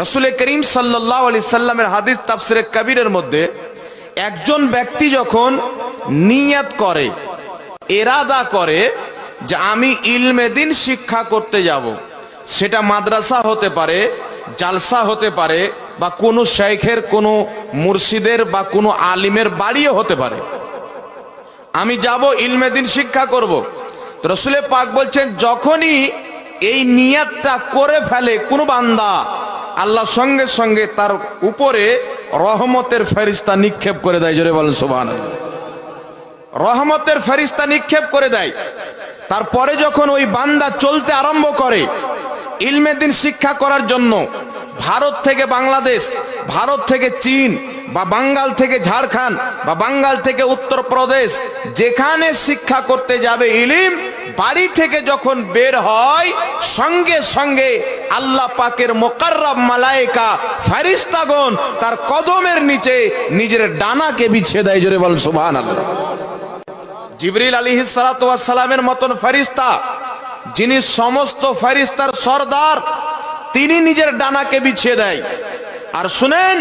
রাসূল করিম সাল্লাল্লাহু আলাইহি সাল্লামের হাদিস তাফসীরে কবিরের মধ্যে একজন ব্যক্তি যখন নিয়ত করে, ইরাদা করে যে আমি ইলমে দিন শিক্ষা করতে যাব, সেটা মাদ্রাসা হতে পারে, জালসা হতে পারে, বা কোনো শেখের, কোনো মুর্শিদের বা কোনো আলিমের বাড়িও হতে পারে, আমি যাব ইলমে দিন শিক্ষা করব। তো রাসূল পাক বলছেন যখনই এই নিয়তটা করে ফেলে কোনো বান্দা, আল্লাহ সঙ্গে সঙ্গে তার উপরে রহমতের ফেরেশতা নিক্ষেপ করে দেয়। জোরে বলেন সুবহানাল্লাহ। রহমতের ফেরেশতা নিক্ষেপ করে দেয়। তারপরে যখন ওই বান্দা চলতে আরম্ভ করে ইলমে দিন শিক্ষা করার জন্য, ভারত থেকে বাংলাদেশ, ভারত থেকে চীন, বা বাঙ্গাল থেকে ঝাড়খণ্ড, বা বাঙ্গাল থেকে উত্তরপ্রদেশ, যেখানে শিক্ষা করতে যাবে ইলম, বাড়ি থেকে যখন বের হয় সঙ্গে সঙ্গে আল্লাহ পাকের মুকাররব মালায়েকা ফেরেশতাগণ তার কদমের নিচে নিজের ডানাকে বিছিয়ে দেয়। জোরে বলেন সুবহানাল্লাহ। জিবরিল আলাইহিস সালাতু ওয়াস সালামের মতন ফেরেশতা, যিনি সমস্ত ফেরেশতার সরদার, তিনি নিজের ডানাকে বিছিয়ে দেয়। আর শুনেন,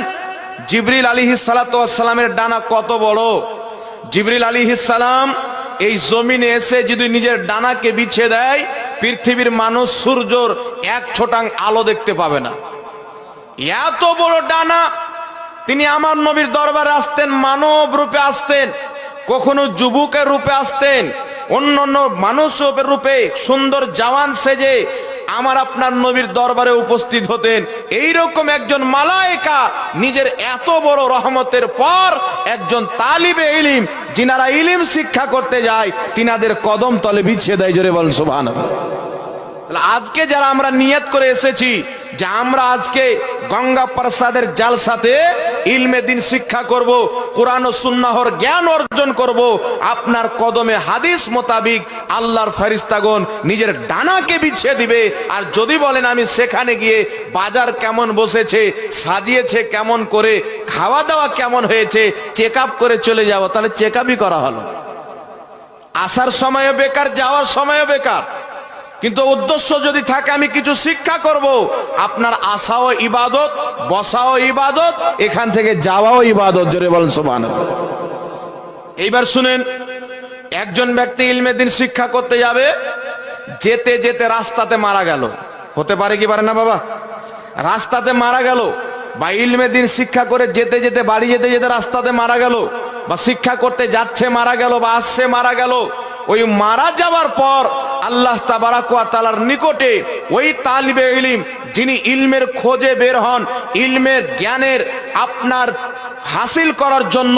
জিবরিল আলাইহিস সালাতু ওয়াস সালামের ডানা কত বড়। জিবরিল আলাইহিস সালাম এই জমিনে এসে যদি নিজের ডানাকে বিছিয়ে দেয়, পৃথিবীর মানুষ সূর্যর এক ছোটাং আলো দেখতে পাবে না। এত বড় ডানা। তিনি আমার নবীর দরবারে আসতেন, মানব রূপে আসতেন, কখনো যুবকের রূপে আসতেন, অন্যান্য মানুষের রূপে সুন্দর জওয়ান সেজে আমার আপনার নবীর দরবারে উপস্থিত হতেন। এইরকম একজন মালায়েকা নিজের এত বড় রহমতের পর একজন তালিবে ইলম, যিনারা ইলম শিক্ষা করতে যায়, তিনাদের কদম তলে বিছিয়ে দেয়। জোরে বলেন সুবহানাল্লাহ। আজকে যারা আমরা নিয়ত করে এসেছি যে আমরা আজকে গঙ্গা প্রসাদের জালসাতে ইলমে দিন শিক্ষা করব, কোরআন ও সুন্নাহর জ্ঞান অর্জন করব, আপনার কদমে হাদিস মোতাবিক আল্লাহর ফেরেশতাগণ নিজের ডানাকে বিছিয়ে দিবে। আর যদি বলেন আমি সেখানে গিয়ে বাজার কেমন বসেছে, সাজিয়েছে কেমন করে, খাওয়া দাওয়া কেমন হয়েছে, চেক আপ করে চলে যাব, তাহলে চেক আপই করা হলো। আসার সময়ও বেকার, যাওয়ার সময়ও বেকার। কিন্তু উদ্দেশ্য যদি থাকে আমি কিছু শিক্ষা করব, আপনার আসাও ইবাদত, বসাও ইবাদত, এখান থেকে যাওয়াও ইবাদত। জোরে বলেন সুবহানাল্লাহ। এইবার শুনেন, একজন ব্যক্তি ইলমে দিন শিক্ষা করতে যাবে, যেতে যেতে রাস্তাতে মারা গেল। হতে পারে কি পারে না বাবা? রাস্তাতে মারা গেল, বা ইলমে দিন শিক্ষা করে যেতে যেতে, বাড়ি যেতে যেতে রাস্তাতে মারা গেল, বা শিক্ষা করতে যাচ্ছে মারা গেল, বা আসছে মারা গেল। ওই মারা যাওয়ার পর আল্লাহ তাবারাক ওয়া তাআলার নিকটে ওই তালিবে ইলম, যিনি ইলমের খোঁজে বের হন, ইলমের জ্ঞানের আপনার হাসিল করার জন্য,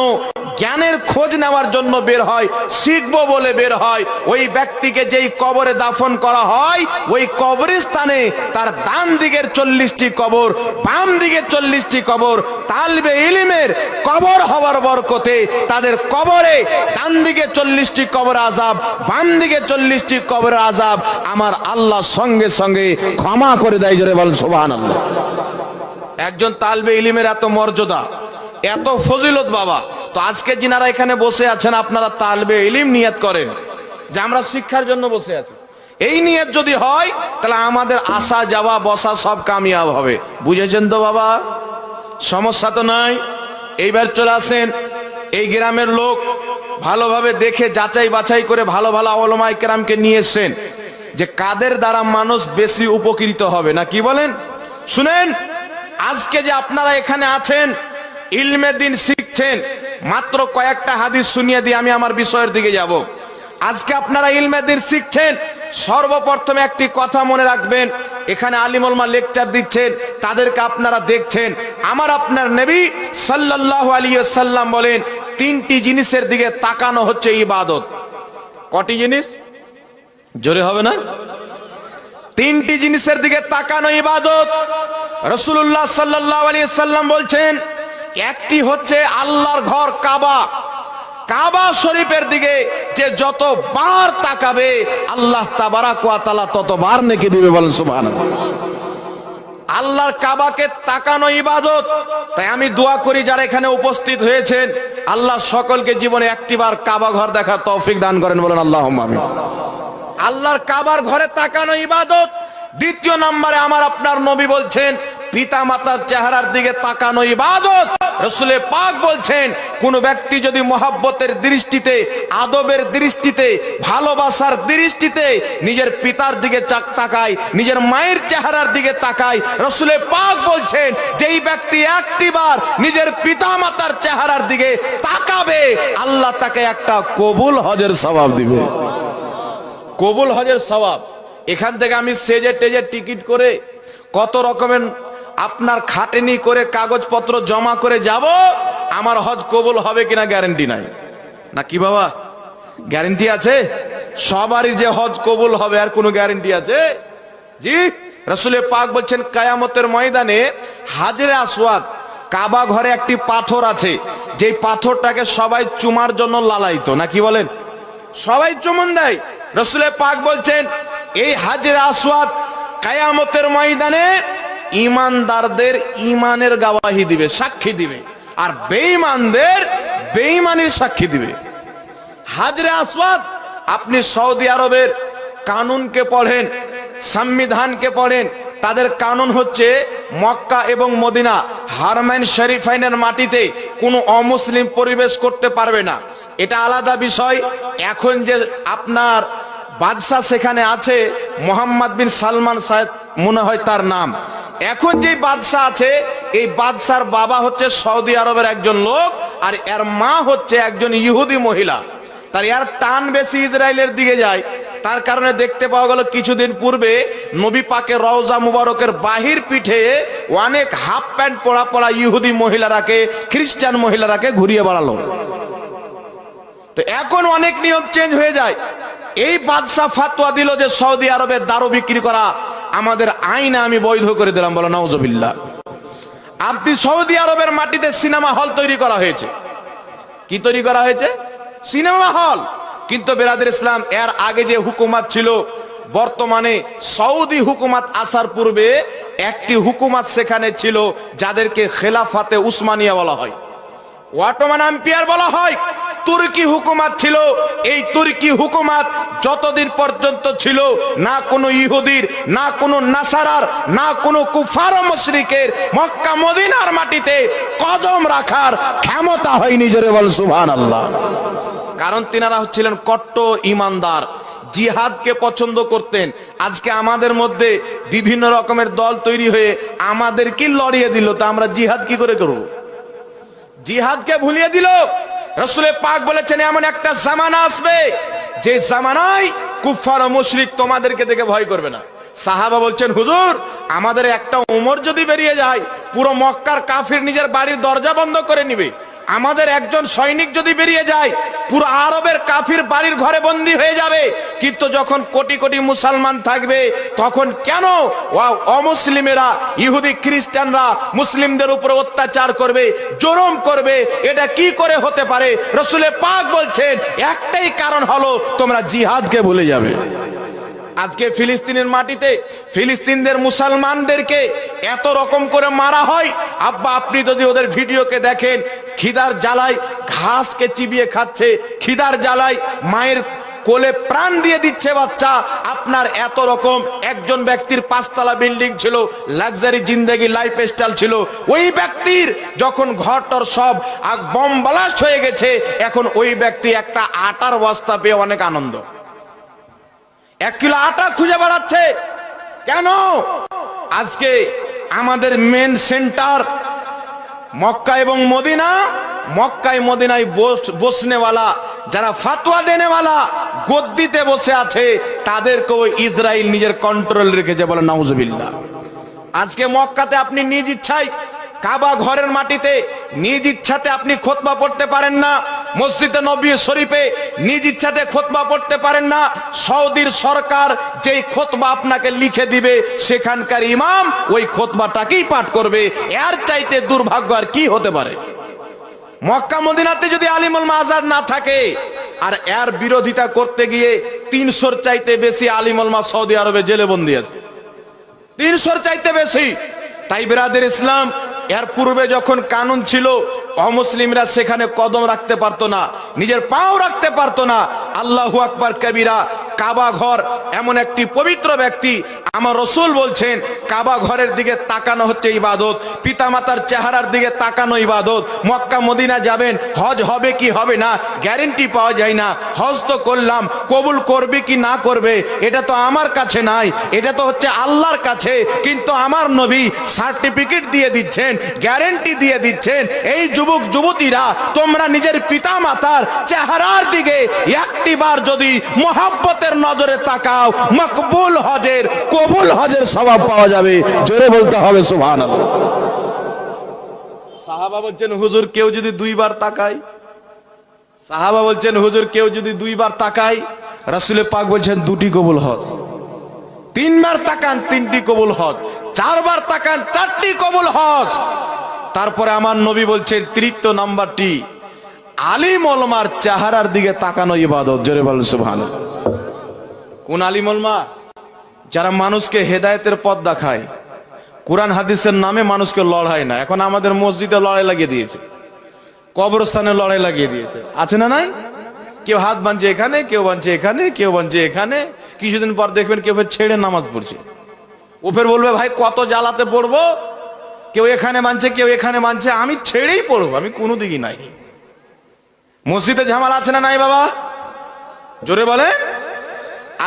জ্ঞানের খোঁজ নেওয়ার জন্য বের হয়, শিখবো বলে বের হয়, ওই ব্যক্তিকে যেই কবরে দাফন করা হয়, ওই কবরস্থানে তার ডান দিকের 40টি কবর, বাম দিকের 40টি কবর, তালিবে ইলমের কবর হওয়ার বরকতে তাদের কবরে ডান দিকে 40টি কবর আযাব, বাম দিকে 40টি কবর আযাব আমার আল্লাহ সঙ্গে সঙ্গে ক্ষমা করে দেয়। জোরে বলেন সুবহানাল্লাহ। একজন তালিবে ইলমের এত মর্যাদা, এত ফজিলত বাবা। তো আজকে যিনারা এখানে বসে আছেন, আপনারা তালিবে ইলম নিয়ত করেন যে আমরা শিক্ষার জন্য বসে আছি। এই নিয়ত যদি হয় তাহলে আমাদের আসা যাওয়া বসা সব কামিয়াব হবে। বুঝেছেন তো বাবা? সমস্যা তো নাই। এইবার চলে আসেন, এই গ্রামের লোক ভালোভাবে দেখে যাচাই বাছাই করে ভালো ভালো উলামায়ে কেরামকে নিয়ে এসেছেন যে কাদের দ্বারা মানুষ বেশি উপকৃত হবে, না কি বলেন? শুনেন, আজকে যে আপনারা এখানে আছেন, ইলমে দিন শিখছেন, মাত্র কয়েকটা হাদিস শুনিয়ে দিয়ে আমি আমার বিষয়ের দিকে যাব। আজকে আপনারা ইলমে দিন শিখছেন, সর্বপ্রথমে একটি কথা মনে রাখবেন, এখানে আলিম উলামা লেকচার দিচ্ছেন, তাদেরকে আপনারা দেখছেন। আমার আপনার নবী সাল্লাল্লাহু আলাইহি ওয়াসাল্লাম বলেন, তিনটি জিনিসের দিকে তাকানো হচ্ছে ইবাদত। কটি জিনিস? জোরে হবে না? তিনটি জিনিসের দিকে তাকানো ইবাদত। রাসূলুল্লাহ সাল্লাল্লাহু আলাইহি ওয়াসাল্লাম বলছেন, একটি হচ্ছে আল্লাহর ঘর কাবা, কাবা শরীফের দিকে যে যতবার তাকাবে আল্লাহ তাবারাক ওয়া তাআলা ততবার নেকি দিবে। বলেন সুবহানাল্লাহ। আল্লাহর কাবাকে তাকানো ইবাদত। তাই আমি দোয়া করি যারা এখানে উপস্থিত হয়েছেন, আল্লাহ সকলকে জীবনে একটিবার কাবা ঘর দেখার তৌফিক দান করেন। বলেন আল্লাহুম্মা আমিন। আল্লাহর কাবার ঘরে তাকানো ইবাদত। দ্বিতীয় নম্বরে আমার আপনার নবী বলছেন, পিতা মাতার চেহারার দিকে তাকানো ইবাদত। রাসূল পাক বলছেন কোন ব্যক্তি যদি মহব্বতের দৃষ্টিতে, আদবের দৃষ্টিতে, ভালোবাসার দৃষ্টিতে নিজের পিতার দিকে তাকায়, নিজের মায়ের চেহারার দিকে তাকায়, রাসূল পাক বলছেন যেই ব্যক্তি একটিবার নিজের পিতা মাতার চেহারার দিকে তাকাবে আল্লাহ তাকে একটা কবুল হজের সওয়াব দিবে। কবুল হজের সওয়াব। এখান থেকে আমি সেজে টেজে টিকিট করে কত রকমের আপনার খাটেনি করে কাগজপত্র জমা করে যাব, আমার হজ কবুল হবে কিনা গ্যারান্টি নাই। না কি বাবা, গ্যারান্টি আছে? সবারই যে হজ কবুল হবে আর কোনো গ্যারান্টি আছে? জি। রাসূল পাক বলছেন কিয়ামতের ময়দানে হাজরে আসওয়াদ, কাবা ঘরে একটি পাথর আছে, যেই পাথরটাকে সবাই চুমার জন্য লালায়িত, না কি বলেন? সবাই চুমন দেয়। রাসূল পাক বলছেন এই হাজরে আসওয়াদ কিয়ামতের ময়দানে ঈমানদারদের ঈমানের গওয়াহি দিবে, সাক্ষী দিবে, আর বেঈমানদের বেঈমানির সাক্ষী দিবে। হাজরে আসওয়াদ, আপনি সৌদি আরবের কানুনকে পড়েন, সংবিধানকে পড়েন, তাদের কানুন হচ্ছে মক্কা এবং মদিনা হারমাইন শরীফাইনের মাটিতে কোনো অমুসলিম পরিবেশ করতে পারবে না। এটা আলাদা বিষয়। এখন যে আপনার বাদশাহ সেখানে আছে, মোহাম্মদ বিন সালমান সাহেব মনে হয় তার নাম, এখন যে বাদশাহ আছে এই বাদশার বাবা হচ্ছে সৌদি আরবের একজন লোক, আর এর মা হচ্ছে একজন ইহুদি মহিলা। তার এর টান বেশি ইসরায়েলের দিকে যায়। তার কারণে দেখতে পাওয়া গেল কিছুদিন পূর্বে নবী পাকের রওজা মুবারকের বাহির পিঠে অনেক হাফ প্যান্ট পরা পরা ইহুদি মহিলারাকে, খ্রিস্টান মহিলারাকে ঘুরিয়ে বেড়ালো। তো এখন অনেক নিয়ম চেঞ্জ হয়ে যায়। এই বাদশা ফাতোয়া দিল যে সৌদি আরবে দারু বিক্রি করা আমাদের আইনে আমি বৈধ করে দিলাম। বলো নাউজুবিল্লাহ। আপনি সৌদি আরবের মাটিতে সিনেমা হল তৈরি করা হয়েছে। কি তৈরি করা হয়েছে? Cinema hall. কিন্তু বেরাদের ইসলাম, এর আগে যে হুকুমত ছিল, বর্তমানে সৌদি হুকুমত আসার পূর্বে একটি হুকুমত সেখানে ছিল যাদেরকে খেলাফাতে উসমানিয়া বলা হয়, অটোমান এম্পায়ার বলা হয়। তুর্কি হুকুমত ছিল। এই তুর্কি হুকুমত যতদিন পর্যন্ত ছিল, না কোনো ইহুদির, না কোনো নাসারার, না কোনো কুফার ও মুশরিকের মক্কা মদিনার মাটিতে কদম রাখার ক্ষমতা হয়নি। জোরে বল সুবহানাল্লাহ। কারণ তিনারা হচ্ছিলেন কট্টর ঈমানদার, জিহাদকে পছন্দ করতেন। আজকে আমাদের মধ্যে বিভিন্ন রকমের দল তৈরি হয়ে আমাদের কি লড়িয়ে দিল, তা আমরা জিহাদ কি করে করব? জিহাদকে ভুলিয়ে দিল। রাসূল পাক বলেছেন এমন একটা জামানা আসবে যে জামানায় কুফার ও মুশরিক তোমাদেরকে দেখে ভয় করবে না। সাহাবা বলছেন হুজুর, আমাদের একটা ওমর যদি বেরিয়ে যায় পুরো মক্কার কাফির নিজের বাড়ির দরজা বন্ধ করে নিবে। আমাদের একজন সৈনিক যদি বেরিয়ে যায় পুরো আরবের কাফির বাড়ির ঘরে বন্দী হয়ে যাবে। কিন্তু যখন কোটি কোটি মুসলমান থাকবে তখন কেন অমুসলিমেরা, ইহুদি খ্রিস্টানরা মুসলিমদের উপর অত্যাচার করবে, জুলুম করবে? এটা কি করে হতে পারে? রাসূল পাক বলছেন একটাই কারণ হলো তোমরা জিহাদকে ভুলে যাবে। আজকে ফিলিস্তিনের মাটিতে ফিলিস্তিনদের মুসলমানদেরকে এত রকম করে মারা হয়। আব্বা, আপনি যদি ওদের ভিডিওকে দেখেন, খিদার জ্বালায় ঘাসকে চিবিয়ে খাচ্ছে, খিদার জ্বালায় মায়ের কোলে প্রাণ দিয়ে দিচ্ছে বাচ্চা। আপনার এত রকম, একজন ব্যক্তির 5 তলা বিল্ডিং ছিল, লাক্সারি জিন্দেগি লাইফ স্টাইল ছিল। ওই ব্যক্তির যখন ঘরটর সব বম ব্লাস্ট হয়ে গেছে, এখন ওই ব্যক্তি একটা আটার বস্তা পেয়ে অনেক আনন্দ, 1 কিলো আটা খুঁজে বেড়াচ্ছে। কেন? আজকে আমাদের মেন সেন্টার মক্কা এবং মদিনা। মক্কায় মদিনায় বসনেওয়ালা, যারা ফাতোয়া দেনেওয়ালা গদ্দিতে বসে আছে, তাদেরকেও ইসরায়েল নিজের কন্ট্রোল রেখেছে। বলে নাউজুবিল্লাহ। আজকে মক্কাতে আপনি নিজ ইচ্ছায় কাবা ঘরের মাটিতে নিজ ইচ্ছাতে আপনি খুতবা পড়তে পারেন না। মসজিদে নবী শরীফে নিজ ইচ্ছাতে খুতবা পড়তে পারেন না। সৌদির সরকার যেই খুতবা আপনাকে লিখে দিবে, সেখানকার ইমাম ওই খুতবাটাকেই পাঠ করবে। এর চাইতে দুর্ভাগ্য আর কি হতে পারে? মক্কা মদিনাতে যদি আলিমুল মাজাদ না থাকে, আর এর বিরোধিতা করতে গিয়ে 300-র চাইতে বেশি আলিমুল মা সৌদি আরবে জেলে বন্দী আছে, 300-র চাইতে বেশি। তাই বিরাদের ইসলাম, এর পূর্বে যখন কানুন ছিল অমুসলিমরা সেখানে কদম রাখতে পারতো না, নিজের পাও রাখতে পারতো না। আল্লাহু আকবার কবিরা। কাবা ঘর এমন একটি পবিত্র ব্যক্তি, আমার রসুল বলছেন কাবা ঘরের দিকে তাকানো হচ্ছে ইবাদত, পিতামাতার চেহারার দিকে তাকানো ইবাদত। মক্কা মদিনা যাবেন, হজ হবে কি হবে না গ্যারেন্টি পাওয়া যায় না। হজ তো করলাম, কবুল করবে কি না করবে এটা তো আমার কাছে নাই, এটা তো হচ্ছে আল্লাহর কাছে। কিন্তু আমার নবী সার্টিফিকেট দিয়ে দিচ্ছেন, গ্যারেন্টি দিয়ে দিচ্ছেন, এই যুবক যুবতীরা তোমরা নিজের পিতা মাতার চেহারার দিকে একটিবার যদি মোহাব্বতের নজরে তাকাও, মকবুল হজের, কবুল হজের সওয়াব পাওয়া যাবে। জোরে বলতে হবে সুবহানাল্লাহ। সাহাবা বলছেন হুজুর কেউ যদি দুইবার তাকায়, সাহাবা বলছেন হুজুর কেউ যদি দুইবার তাকায়, রাসূল পাক বলছেন দুটি কবুল হজ। তিনবার তাকান তিনটি কবুল হজ, চারবার তাকান চারটি কবুল হজ। তারপরে আমার নবী বলছেন তৃতীয় নাম্বারটি আলিম ওলামার চেহারার দিকে তাকানো ইবাদত। জোরে বলেন সুবহানাল্লাহ। কোন আলিম ওলামা? যারা মানুষকে হেদায়েতের পথ দেখায়, কোরআন হাদিসের নামে মানুষকে লড়াই না। এখন আমাদের মসজিদে লড়াই লাগিয়ে দিয়েছে, কবরস্থানে লড়াই লাগিয়ে দিয়েছে, আছে না নাই? কেউ হাত বাঁধছে এখানে, কেউ বাঁধছে এখানে, কেউ বাঁধছে এখানে। কিছুদিন পর দেখবেন কেউ ছেড়ে নামাজ পড়ছে, ও ফের বলবে ভাই কত জ্বালাতে পড়বো। কেউ এখানে মানছে, কেউ এখানে মানছে, আমি ছেড়েই পড়বো, আমি কোনো দিকই নাই। মসজিদে ঝামেলা আছে না নাই বাবা? জোরে বলেন।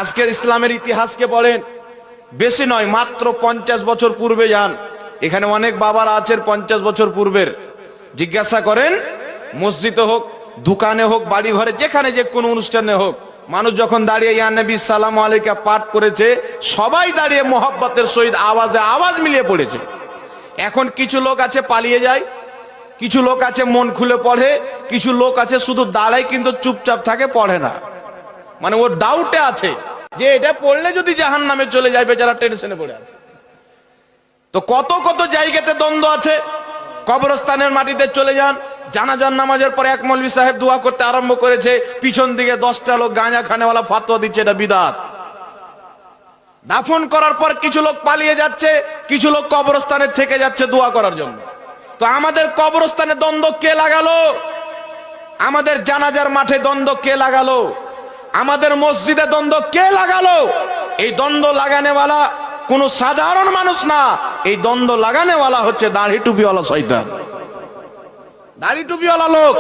আজকের ইসলামের ইতিহাসকে পড়েন, বেশি নয় মাত্র 50 বছর পূর্বে যান, এখানে অনেক বাবারা আছেন 50 বছর পূর্বের। জিজ্ঞাসা করেন, মসজিদে হোক, দোকানে হোক, বাড়ি ঘরে, যেখানে যে কোনো অনুষ্ঠানে হোক, মানুষ যখন দাঁড়িয়ে ইয়া নবী সালাম আলাইকা পাঠ করেছে, সবাই দাঁড়িয়ে মোহাব্বতের সহিত আওয়াজে আওয়াজ মিলিয়ে পড়েছে। এখন কিছু লোক আছে পালিয়ে যায়, কিছু লোক আছে মন খুলে পড়ে, কিছু লোক আছে শুধু দাঁড়ায় কিন্তু চুপচাপ থাকে, পড়ে না। মানে ও ডাউটে আছে যে এটা পড়লে যদি জাহান্নামে চলে যায়, বেচারা টেনশনে পড়ে আছে। তো কত কত জায়গাতে দ্বন্দ্ব আছে। কবরস্থানের মাটিতে চলে যান, জানাজার নামাজের পর এক মৌলভী সাহেব দোয়া করতে আরম্ভ করেছে, পিছন দিকে 10টা লোক গাঁজা খানেওয়ালা ফাতোয়া দিচ্ছে এটা বিদআত। দাফন করার পর কিছু লোক পালিয়ে যাচ্ছে, কিছু লোক কবরস্থানে থেকে যাচ্ছে দোয়া করার জন্য। তো আমাদের কবরস্থানে দ্বন্দ্ব কে লাগালো? আমাদের জানাজার মাঠে দ্বন্দ্ব কে লাগালো? আমাদের মসজিদে দ্বন্দ্ব কে লাগালো? এই দ্বন্দ্ব লাগানেওয়ালা কোন সাধারণ মানুষ না, এই দ্বন্দ্ব লাগানেওয়ালা হচ্ছে দাড়ি টুপিওয়ালা শয়তান, দাড়ি টুপিওয়ালা লোক।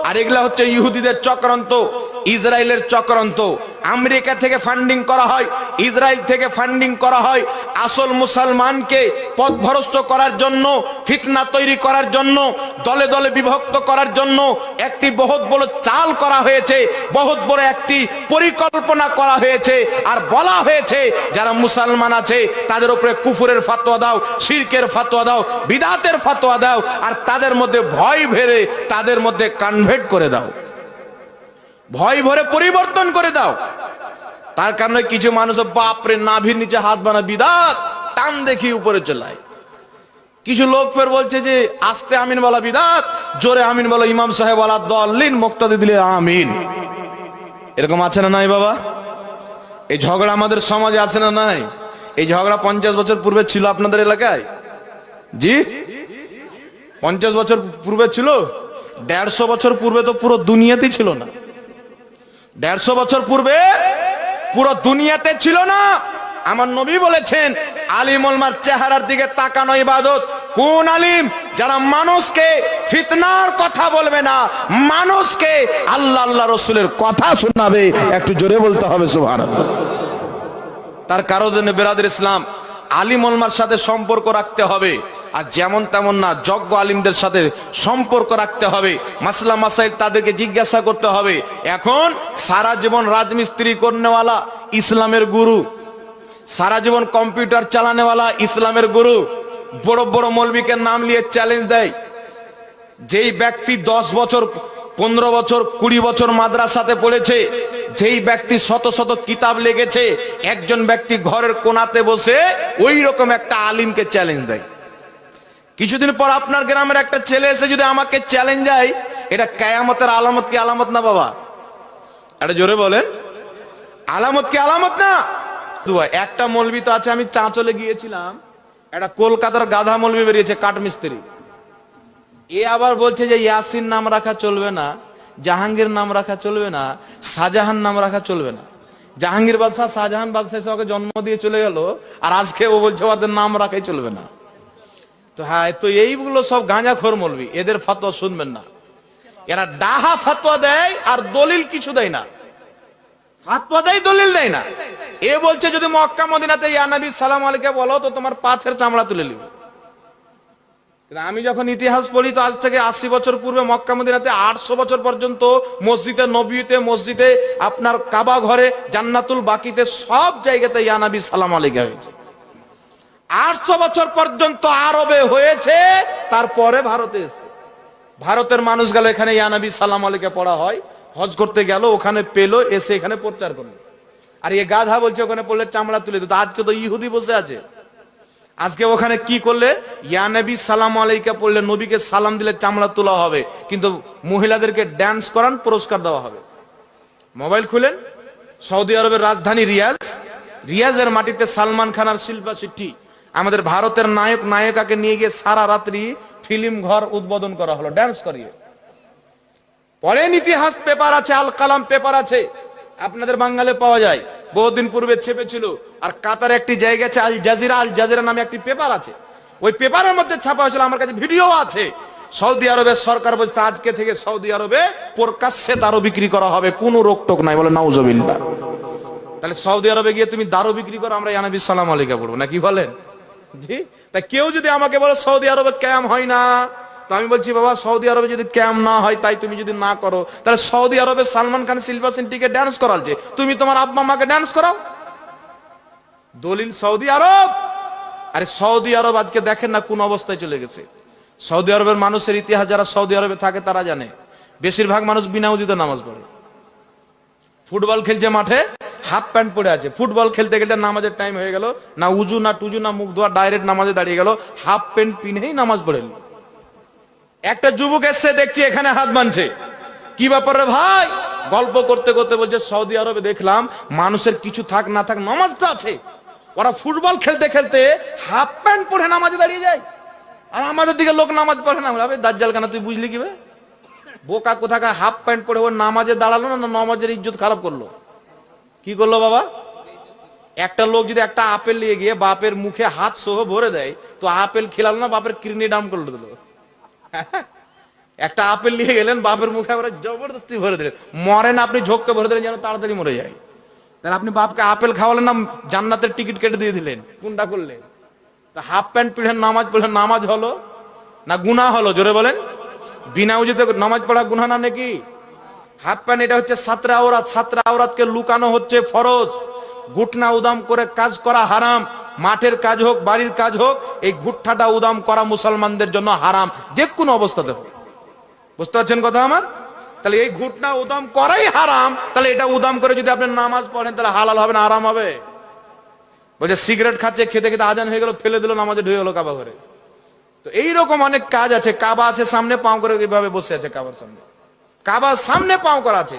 আর এগুলা হচ্ছে ইহুদিদের চক্রান্ত, ইসরায়েলের চক্রান্ত। আমেরিকা থেকে ফান্ডিং করা হয়, ইসরায়েল থেকে ফান্ডিং করা হয়, আসল মুসলমানকে পথভ্রষ্ট করার জন্য, ফিতনা তৈরি করার জন্য, দলে দলে বিভক্ত করার জন্য একটি বহুত বড় চাল করা হয়েছে, বহুত বড় একটি পরিকল্পনা করা হয়েছে। আর বলা হয়েছে যারা মুসলমান আছে তাদের উপরে কুফরের ফতোয়া দাও, শিরকের ফতোয়া দাও, বিদআতের ফতোয়া দাও, আর তাদের মধ্যে ভয় ভরে তাদের মধ্যে কনভার্ট করে দাও, ভয় ভরে পরিবর্তন করে দাও। তার কারণে কিছু মানুষ বাপরে নাভির নিচে হাত বানা বিদআত, টান দেখি উপরে চলায়। কিছু লোক ফের বলছে যে আস্তে আমিন বলা বিদআত, জোরে আমিন বলা ইমাম সাহেব ওয়ালা দাল্লিন, মুক্তাদি দিলে আমিন। এরকম আছে না নাই বাবা? এই ঝগড়া আমাদের সমাজে আছে না নাই? এই ঝগড়া 50 বছর পূর্বে ছিল আপনাদের এলাকায়? জি 50 বছর পূর্বে ছিল? 150 বছর পূর্বে তো পুরো দুনিয়াতেই ছিল না। 150 বছর পূর্বে পুরো দুনিয়াতে ছিল না। আমার নবী বলেছেন আলিম ওলামার চেহারার দিকে তাকানো ইবাদত। কোন আলিম? যারা মানুষকে ফিতনার কথা বলবে না, মানুষকে আল্লাহ আল্লাহ রসুলের কথা শোনাবে। একটু জোরে বলতে হবে সুবহানাল্লাহ। তার কারণে বেরাদের ইসলাম আলিম ওলামার সাথে সম্পর্ক রাখতে হবে, আর যেমন তেমন না, যোগ্য আলিমদের সাথে সম্পর্ক রাখতে হবে। মাসলা মাসাইল তাদেরকে জিজ্ঞাসা করতে হবে। এখন সারা জীবন রাজমিস্ত্রি করনেওয়ালা ইসলামের গুরু, সারা জীবন কম্পিউটার চালানেওয়ালা ইসলামের গুরু, বড় বড় মৌলবীকে নাম নিয়ে চ্যালেঞ্জ দেয়। যেই ব্যক্তি 10 বছর, 15 বছর, 20 বছর মাদ্রাসাতে পড়েছে, যেই ব্যক্তি শত শত কিতাব লেগেছে, একজন ব্যক্তি ঘরের কোনাতে বসে ওই রকম একটা আলিমকে চ্যালেঞ্জ দেয়। কিছুদিন পর আপনার গ্রামের একটা ছেলে এসে যদি আমাকে চ্যালেঞ্জ দেয়, এটা কিয়ামতের আলামত কি আলামত না বাবা? এটা জোরে বলেন, আলামত কি আলামত না? একটা মৌলবি তো আছে, আমি চাঁচলে গিয়েছিলাম, একটা কলকাতার গাধা মৌলবি বেরিয়েছে, কাঠমিস্ত্রি। এ আবার বলছে যে ইয়াসিন নাম রাখা চলবে না, জাহাঙ্গীর নাম রাখা চলবে না, শাহজাহান নাম রাখা চলবে না। জাহাঙ্গীর বাদশাহ, শাহজাহান বাদশাহ এসে ওকে জন্ম দিয়ে চলে গেল, আর আজকে ও বলছে ওদের নাম রাখাই চলবে না। তো হ্যাঁ, তো এইগুলো সব গাঁজাখোর মৌলবি, এদের ফতোয়া শুনবেন না। এরা ডাহা ফতোয়া দেয় আর দলিল কিছু দেয় না, ফতোয়া দেয় দলিল দেয় না। এ বলছে যদি মক্কা মদিনাতে ইয়া নবী সালাম আলাইকে বলো তো তোমার পাছের চামড়া তুলে নিবে। আমি যখন ইতিহাস পড়ি তো আজ থেকে 80 বছর পূর্বে মক্কা মদিনাতে 800 বছর পর্যন্ত মসজিদে নবীতে, মসজিদে আপনার কাবা ঘরে, জান্নাতুল বাকিতে সব জায়গাতে ইয়া নবী সালাম আলাইকা হয়েছে। 800 বছর পর্যন্ত আরবে হয়েছে, তারপরে ভারতে এসে ভারতের মানুষ গেল এখানে ইয়া নবী সালাম আলাইকা পড়া হয়, হজ করতে গেল, ওখানে পেলো, এসে এখানে প্রচার করলো। আর এ গাধা বলছে ওখানে পড়লে চামড়া তুলে দিত। আজকে তো ইহুদি বসে আছে, আজকে ওখানে কি করলে ইয়া নবী সালাম আলাইকা পড়লে, নবীকে সালাম দিলে চামড়া তোলা হবে, কিন্তু মহিলাদেরকে ড্যান্স করান, পুরস্কার দেওয়া হবে। মোবাইল খুলেন, সৌদি আরবের রাজধানী রিয়াজ, রিয়াজের মাটিতে সালমান খান আর শিল্পা শেট্টি, আমাদের ভারতের নায়ক নায়িকাকে নিয়ে গিয়ে সারা রাত্রি ফিল্ম ঘর উদ্বোধন করা হলো ড্যান্স করিয়ে। পড়েন, ইতিহাস পেপার আছে, আল কালাম পেপার আছে, আপনাদের বাঙালি পাওয়া যায়, বহুদিন পূর্বে ছেপেছিল। আর কাতারে একটি জায়গা আছে আল জাজিরা, আল জাজিরা নামে একটি পেপার আছে, ওই পেপারের মধ্যে ছাপা হয়েছিল, আমার কাছে ভিডিও আছে। সৌদি আরবের সরকার বলছে আজকে থেকে সৌদি আরবে প্রকাশ্যে দারু বিক্রি করা হবে, কোনো রোকটোক নাই, বলে নাউজুবিল্লাহ। তাহলে সৌদি আরবে গিয়ে তুমি দারু বিক্রি করো, আমরা ইয়া নবী সালাম আলাইকা পড়বো না, কি বলেন? জি, তা কেউ যদি আমাকে বলে সৌদি আরবে ক্যাম্প হয় না, তো আমি বলছি বাবা সৌদি আরবে যদি ক্যাম্প না হয়, তাই তুমি যদি না করো, তাহলে সৌদি আরবে সালমান খান, শিল্পা শেট্টিকে ড্যান্স করালছে, তুমি তোমার আব্বা মাকে ড্যান্স করাও। দলিল সৌদি আরব। আরে সৌদি আরব আজকে দেখেন না কোন অবস্থায় চলে গেছে। সৌদি আরবের মানুষের ইতিহাস যারা সৌদি আরবে থাকে তারা জানে, বেশিরভাগ মানুষ বিনা উজুতে নামাজ পড়ে। ফুটবল খেলছে মাঠে, হাফ প্যান্ট পরে আছে, ফুটবল খেলতে খেলতে নামাজের টাইম হয়ে গেল, না উজু না টুজু না মুখ ধোয়া, ডাইরেক্ট নামাজে দাঁড়িয়ে গেল, হাফ প্যান্ট পিনেই নামাজ পড়ে। একটা যুবক এসছে, দেখছি এখানে হাত বানছে, কি ব্যাপারে ভাই? গল্প করতে করতে বলছে সৌদি আরবে দেখলাম মানুষের কিছু থাক না থাক নামাজটা আছে, ওরা ফুটবল খেলতে খেলতে হাফ প্যান্ট পরে নামাজে দাঁড়িয়ে যায়, আর আমাদের দিকে লোক নামাজ পড়ে না। দাজ্জাল কেন তুই বুঝলি কি? বোকা কোথাকার, হাফ প্যান্ট পরে ও নামাজে দাঁড়ালো না, নামাজের ইজ্জত খারাপ করলো। কি করলো বাবা? একটা লোক যদি একটা আপেল নিয়ে গিয়ে বাপের মুখে হাত সহ ভরে দেয়, তো আপেল খেলালো না, বাপের কিডনি ডাম করে দিল। একটা আপেল নিয়ে গেলেন, বাপের মুখে আবার জবরদস্তি ভরে দিলেন, মরে না, আপনি ঝোঁককে ভরে দিলেন যেন তাড়াতাড়ি মরে যায়। তাহলে আপনি বাপকে আপেল খাওয়ালেন না, জান্নাতের টিকিট কেটে দিয়ে দিলেন, কোনটা করলেন? হাফ প্যান্ট পিড়ে নামাজ পড়লেন, নামাজ হলো না গুনাহ হলো? জোরে বলেন। বিনা উজুতে নামাজ পড়া গুনাহ না নাকি? হাফ প্যান্ট এটা হচ্ছে সাতরা আওরাত, সাতরা আওরাতকে লুকানো হচ্ছে ফরজ। ঘুটনা উদাম করে কাজ করা হারাম, মাঠের কাজ হোক বাড়ির কাজ হোক, এই ঘুটনাটা উদাম করা মুসলমানদের জন্য হারাম, যে কোনো অবস্থাতে হোক। বুঝতে পারছেন কথা আমার? তাহলে এই ঘুটনা উদাম করাই হারাম, তাহলে এটা উদাম করে যদি আপনি নামাজ পড়েন তাহলে হালাল হবে না হারাম হবে? বলছে সিগারেট খাচ্ছে, খেতে খেতে আজান হয়ে গেল, ফেলে দিল, নামাজে ঢুকে গেল কাবা ঘরে। তো এইরকম অনেক কাজ আছে। কাবা আছে সামনে, পাও করে এইভাবে বসে আছে কাবার সামনে, কাবার সামনে পাও করা আছে।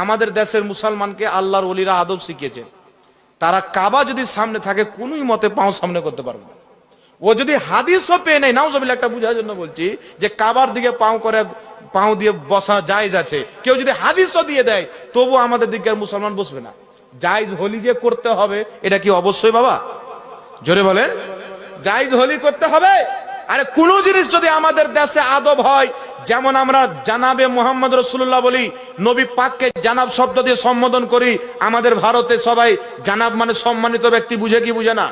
আমাদের দেশের মুসলমানকে আল্লাহর ওলিরা আদব শিখিয়েছে, তারা কাবা যদি সামনে থাকে কোনোই মতে পাও সামনে করতে পারবে না। ও যদি হাদিসও পেয়ে নেই, নাউজুবিল্লাহ, একটা বুঝার জন্য বলছি যে কাবার দিকে পাও করে, পাও দিয়ে বসা জায়েজ আছে, কেউ যদি হাদিসও দিয়ে দেয় তবু আমাদের দিকের মুসলমান বসবে না। জায়েজ হলি যে করতে হবে, এটা কি অবশ্যই বাবা? জোরে বলেন। জায়েজ হলি করতে হবে। আরে কোন জিনিস যদি আমাদের দেশে আদব হয়, যেমন আমরা জানাবে মুহাম্মদ রাসূলুল্লাহ বলি, নবী পাককে জানাব শব্দ দিয়ে সম্বোধন করি, আমাদের ভারতে সবাই জানাব মানে সম্মানিত ব্যক্তি বুঝে কি বুঝে না?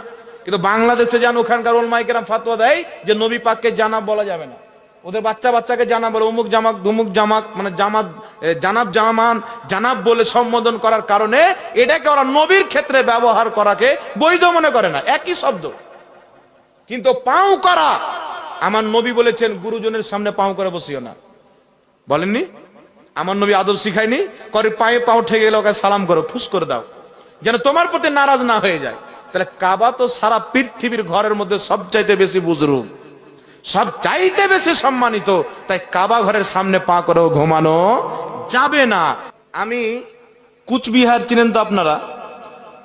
কিন্তু বাংলাদেশে যান, ওখানকার ওলামায়ে কেরাম ফতোয়া দেয় যে নবী পাককে জানাব বলা যাবে না। ওদের বাচ্চা বাচ্চাকে জানাব বলে, অমুক জামাক ধুমুক জামাক, মানে জামাত জানাব জামান জানাব বলে সম্বোধন করার কারণে এটাকে ওরা নবীর ক্ষেত্রে ব্যবহার করাকে বৈধ মনে করে না, একই শব্দ। কিন্তু পাও করা, আমার নবী বলেছেন গুরুজনের সামনে পাও করে বসিও না, বলেননি? আমার নবী আদব শিখায়নি? করে পায়ে পাও ঠেকে গেলে ওকে সালাম করো, ফুস করে দাও, যেন তোমার প্রতি নারাজ না হয়ে যায়। তাহলে কাবা তো সারা পৃথিবীর ঘরের মধ্যে সবচাইতে বেশি বুজরুগ, সব চাইতে বেশি সম্মানিত, তাই কাবা ঘরের সামনে পা করেও ঘুমানো যাবে না। আমি কুচবিহার চিনেন তো আপনারা?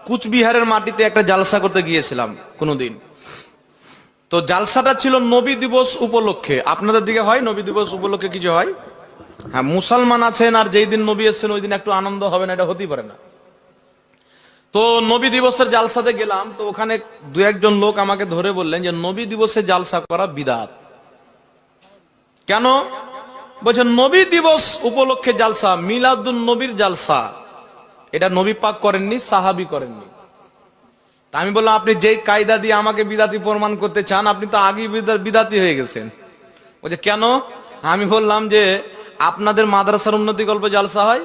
কুচবিহারের মাটিতে একটা জালসা করতে গিয়েছিলাম কোনদিন। তো জালসাটা ছিল নবী দিবস উপলক্ষে। আপনাদের দিকে হয় নবী দিবস উপলক্ষে কিছু হয়? হ্যাঁ, মুসলমান আছেন আর যেই দিন নবী এসেছেন ওই দিন একটু আনন্দ হবে না, এটা হতেই পারে না। তো নবী দিবসের জালসাতে গেলাম, তো ওখানে দু একজন লোক আমাকে ধরে বললেন যে নবী দিবসে জালসা করা বিদআত। কেন? বলছেন নবী দিবস উপলক্ষে জালসা, মিলাদুন নবীর জালসা, এটা নবী পাক করেননি, সাহাবী করেননি। তা আমি বললাম আপনি যেই কায়দা দিয়ে আমাকে বিদাতি প্রমাণ করতে চান, আপনি তো আগেই বিদাতি হয়ে গেছেন। বলছে কেন? আমি বললাম যে আপনাদের মাদ্রাসার উন্নতি গল্প জালসা হয়?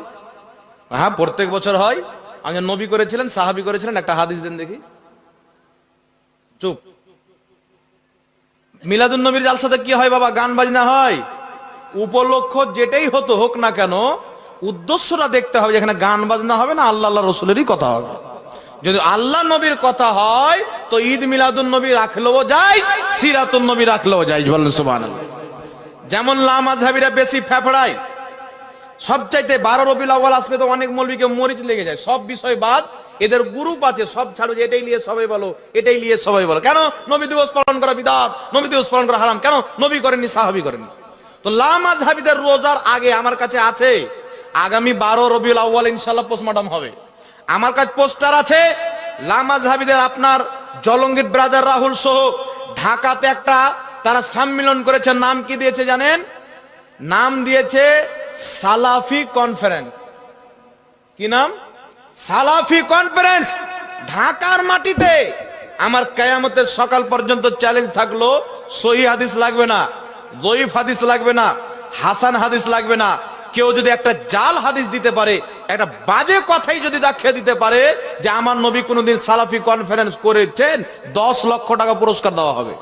হ্যাঁ, প্রত্যেক বছর হয়। আমি নবী করেছিলেন, সাহাবী করেছিলেন, একটা হাদিস দেন দেখি। চুপ। মিলাদুন নবীর জালসাতে কি হয় বাবা? গান বাজনা হয়। উপলক্ষ যেটাই হোক না কেন, উদ্দেশ্যটা দেখতে হবে। যেখানে গান বাজনা হবে না, আল্লাহ রসুলেরই কথা হবে। যদি আল্লাহ নবীর কথা হয় তো ঈদ মিলাদুন নবী রাখলেও যায়, সিরাতুন নবী রাখলেও যায়। বলেন সুবহানাল্লাহ। যেমন লামাযহাবীরা বেশি ফেফড়ায়, সবচাইতে 12 রবিউল আউয়াল আসবে তো অনেক মৌলবীকে মরিচ লেগে যায়। সব বিষয় বাদ, এদের গ্রুপ আছে, সব ছাড়ো, এটাই নিয়ে সবাই বলো, এটাই নিয়ে সবাই বলো। কেন? নবী দিবস পালন করা বিদআত, নবী দিবস পালন করা হারাম। কেন? নবী করেননি, সাহাবী করেননি। তো লামাযহাবীদের রোজার আগে আমার কাছে আছে, আগামী 12 রবিউল আউয়াল ইনশাআল্লাহ পোস্টমর্টম হবে। আমার কাছে পোস্টার আছে। লামাযহাবীদের আপনার জলঙ্গির ব্রাদার রাহুল সহ ঢাকাতে একটা তারা সম্মেলন করেছে। নাম কি দিয়েছে জানেন? নাম দিয়েছে সালাফি কনফারেন্স। কি নাম? সালাফি কনফারেন্স। ঢাকার মাটিতে আমার কিয়ামতের সকাল পর্যন্ত চ্যালেঞ্জ থাকলো, সহিহ হাদিস লাগবে না, যঈফ হাদিস লাগবে না, হাসান হাদিস লাগবে না। কেউ যদি একটা জাল হাদিস দিতে পারে, একটা বাজে কথাই যদি দেখিয়ে দিতে পারে যে আমার নবী কোনদিন সালাফি কনফারেন্স করেছেন, 10 লক্ষ টাকা পুরস্কার দেওয়া হবে।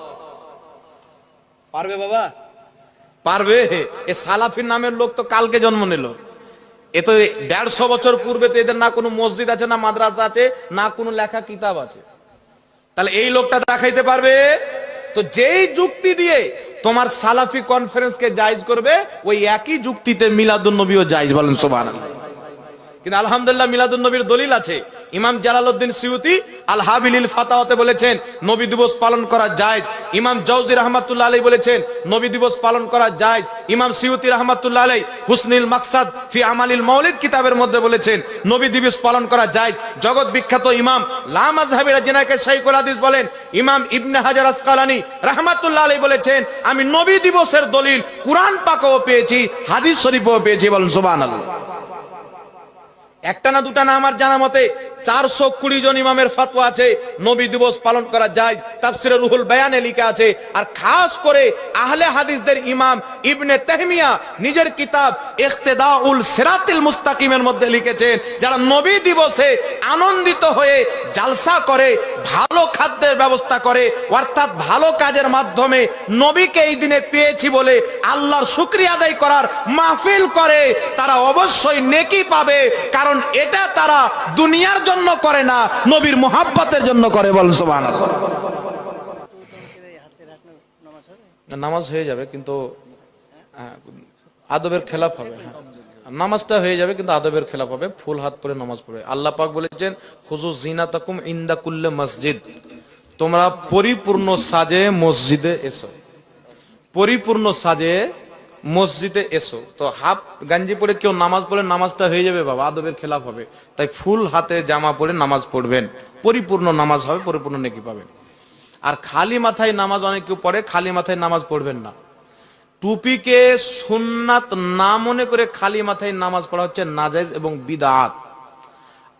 পারবে বাবা? পারবে? এ সালাফির নামের লোক তো কালকে জন্ম নিল। এ তো 150 বছর পূর্বে তো এদের না কোনো মসজিদ আছে, না মাদ্রাসা আছে, না কোনো লেখা কিতাব আছে। তাহলে এই লোকটা দেখাইতে পারবে? তো যেই যুক্তি দিয়ে তোমার সালাফি কনফারেন্সকে জায়েজ করবে, ওই একই যুক্তিতে মিলাদুন নবীও জায়েজ। বলেন সুবহানাল্লাহ। কিন্তু আলহামদুলিল্লাহ মিলাদুন নবীর দলিল আছে। ইমাম জালালউদ্দিন সিয়ুতি আল হাবিলিল ফাতাওয়াতে বলেছেন নবী দিবস পালন করা জায়েজ। ইমাম জাওজি রাহমাতুল্লাহ আলাইহি বলেছেন নবী দিবস পালন করা জায়েজ। ইমাম সিয়ুতি রাহমাতুল্লাহ আলাইহি হুসনুল মাকসাদ ফি আমালিল মাউলিদ কিতাবের মধ্যে বলেছেন নবী দিবস পালন করা জায়েজ। জগৎ বিখ্যাত ইমাম লামাযহাবীরা যিনাকে শাইখুল হাদিস বলেন, ইমাম ইবনে হাজার আসকালানী রাহমাতুল্লাহ আলাইহি বলেছেন আমি নবী দিবসের দলিল কুরআন পাকেও পেয়েছি, হাদিস শরীফেও পেয়েছি। বলেন সুবহানাল্লাহ। একটা না দুটা না, আমার জানা মতে 420 জন ইমামের ফতোয়া আছে নবী দিবস পালন করা যায়। তাফসিরে রুহুল বায়ানে লেখা আছে। আর খাস করে আহলে হাদিসদের ইমাম ইবনে তাহমিয়া নিজের কিতাব ইক্তেদাউল সিরাতিল মুস্তাকিমের মধ্যে লিখেছেন, যারা নবী দিবসে আনন্দিত হয়ে জালসা করে, ভালো খাদ্যের ব্যবস্থা করে, অর্থাৎ ভালো কাজের মাধ্যমে নবীকে এই দিনে পেয়েছি বলে আল্লাহর শুকরিয়া আদায় করার মাহফিল করে, তারা অবশ্যই নেকি পাবে। কারণ এটা তারা দুনিয়ার জন্য করে না, নবীর মুহাব্বতের জন্য করে। বলেন সুবহানাল্লাহ। নামাজ হয়ে যাবে কিন্তু আদবের খেলাফ হবে। নামাজটা হয়ে যাবে কিন্তু আদবের খেলাফ হবে। ফুল হাত পরে নামাজ পড়বে। আল্লাহ পাক বলেছেন খুযু জিনাতাকুম ইনদা কুল্লি মসজিদ, তোমরা পরিপূর্ণ সাজে মসজিদে এসো, পরিপূর্ণ সাজে মসজিদে এসো। তো হাফ গাঞ্জি পরে কেউ নামাজ পড়ে নামাজটা হয়ে যাবে বাবা, আদবের খেলাফ হবে। তাই ফুল হাতে জামা পরে নামাজ পড়বেন, পরিপূর্ণ নামাজ হবে, পরিপূর্ণ নেকি পাবেন। আর খালি মাথায় নামাজ অনেক কেউ পড়ে, খালি মাথায় নামাজ পড়বেন না। টুপিকে সুন্নাত না মনে করে খালি মাথায় নামাজ পড়া হচ্ছে নাজায়েজ এবং বিদআত।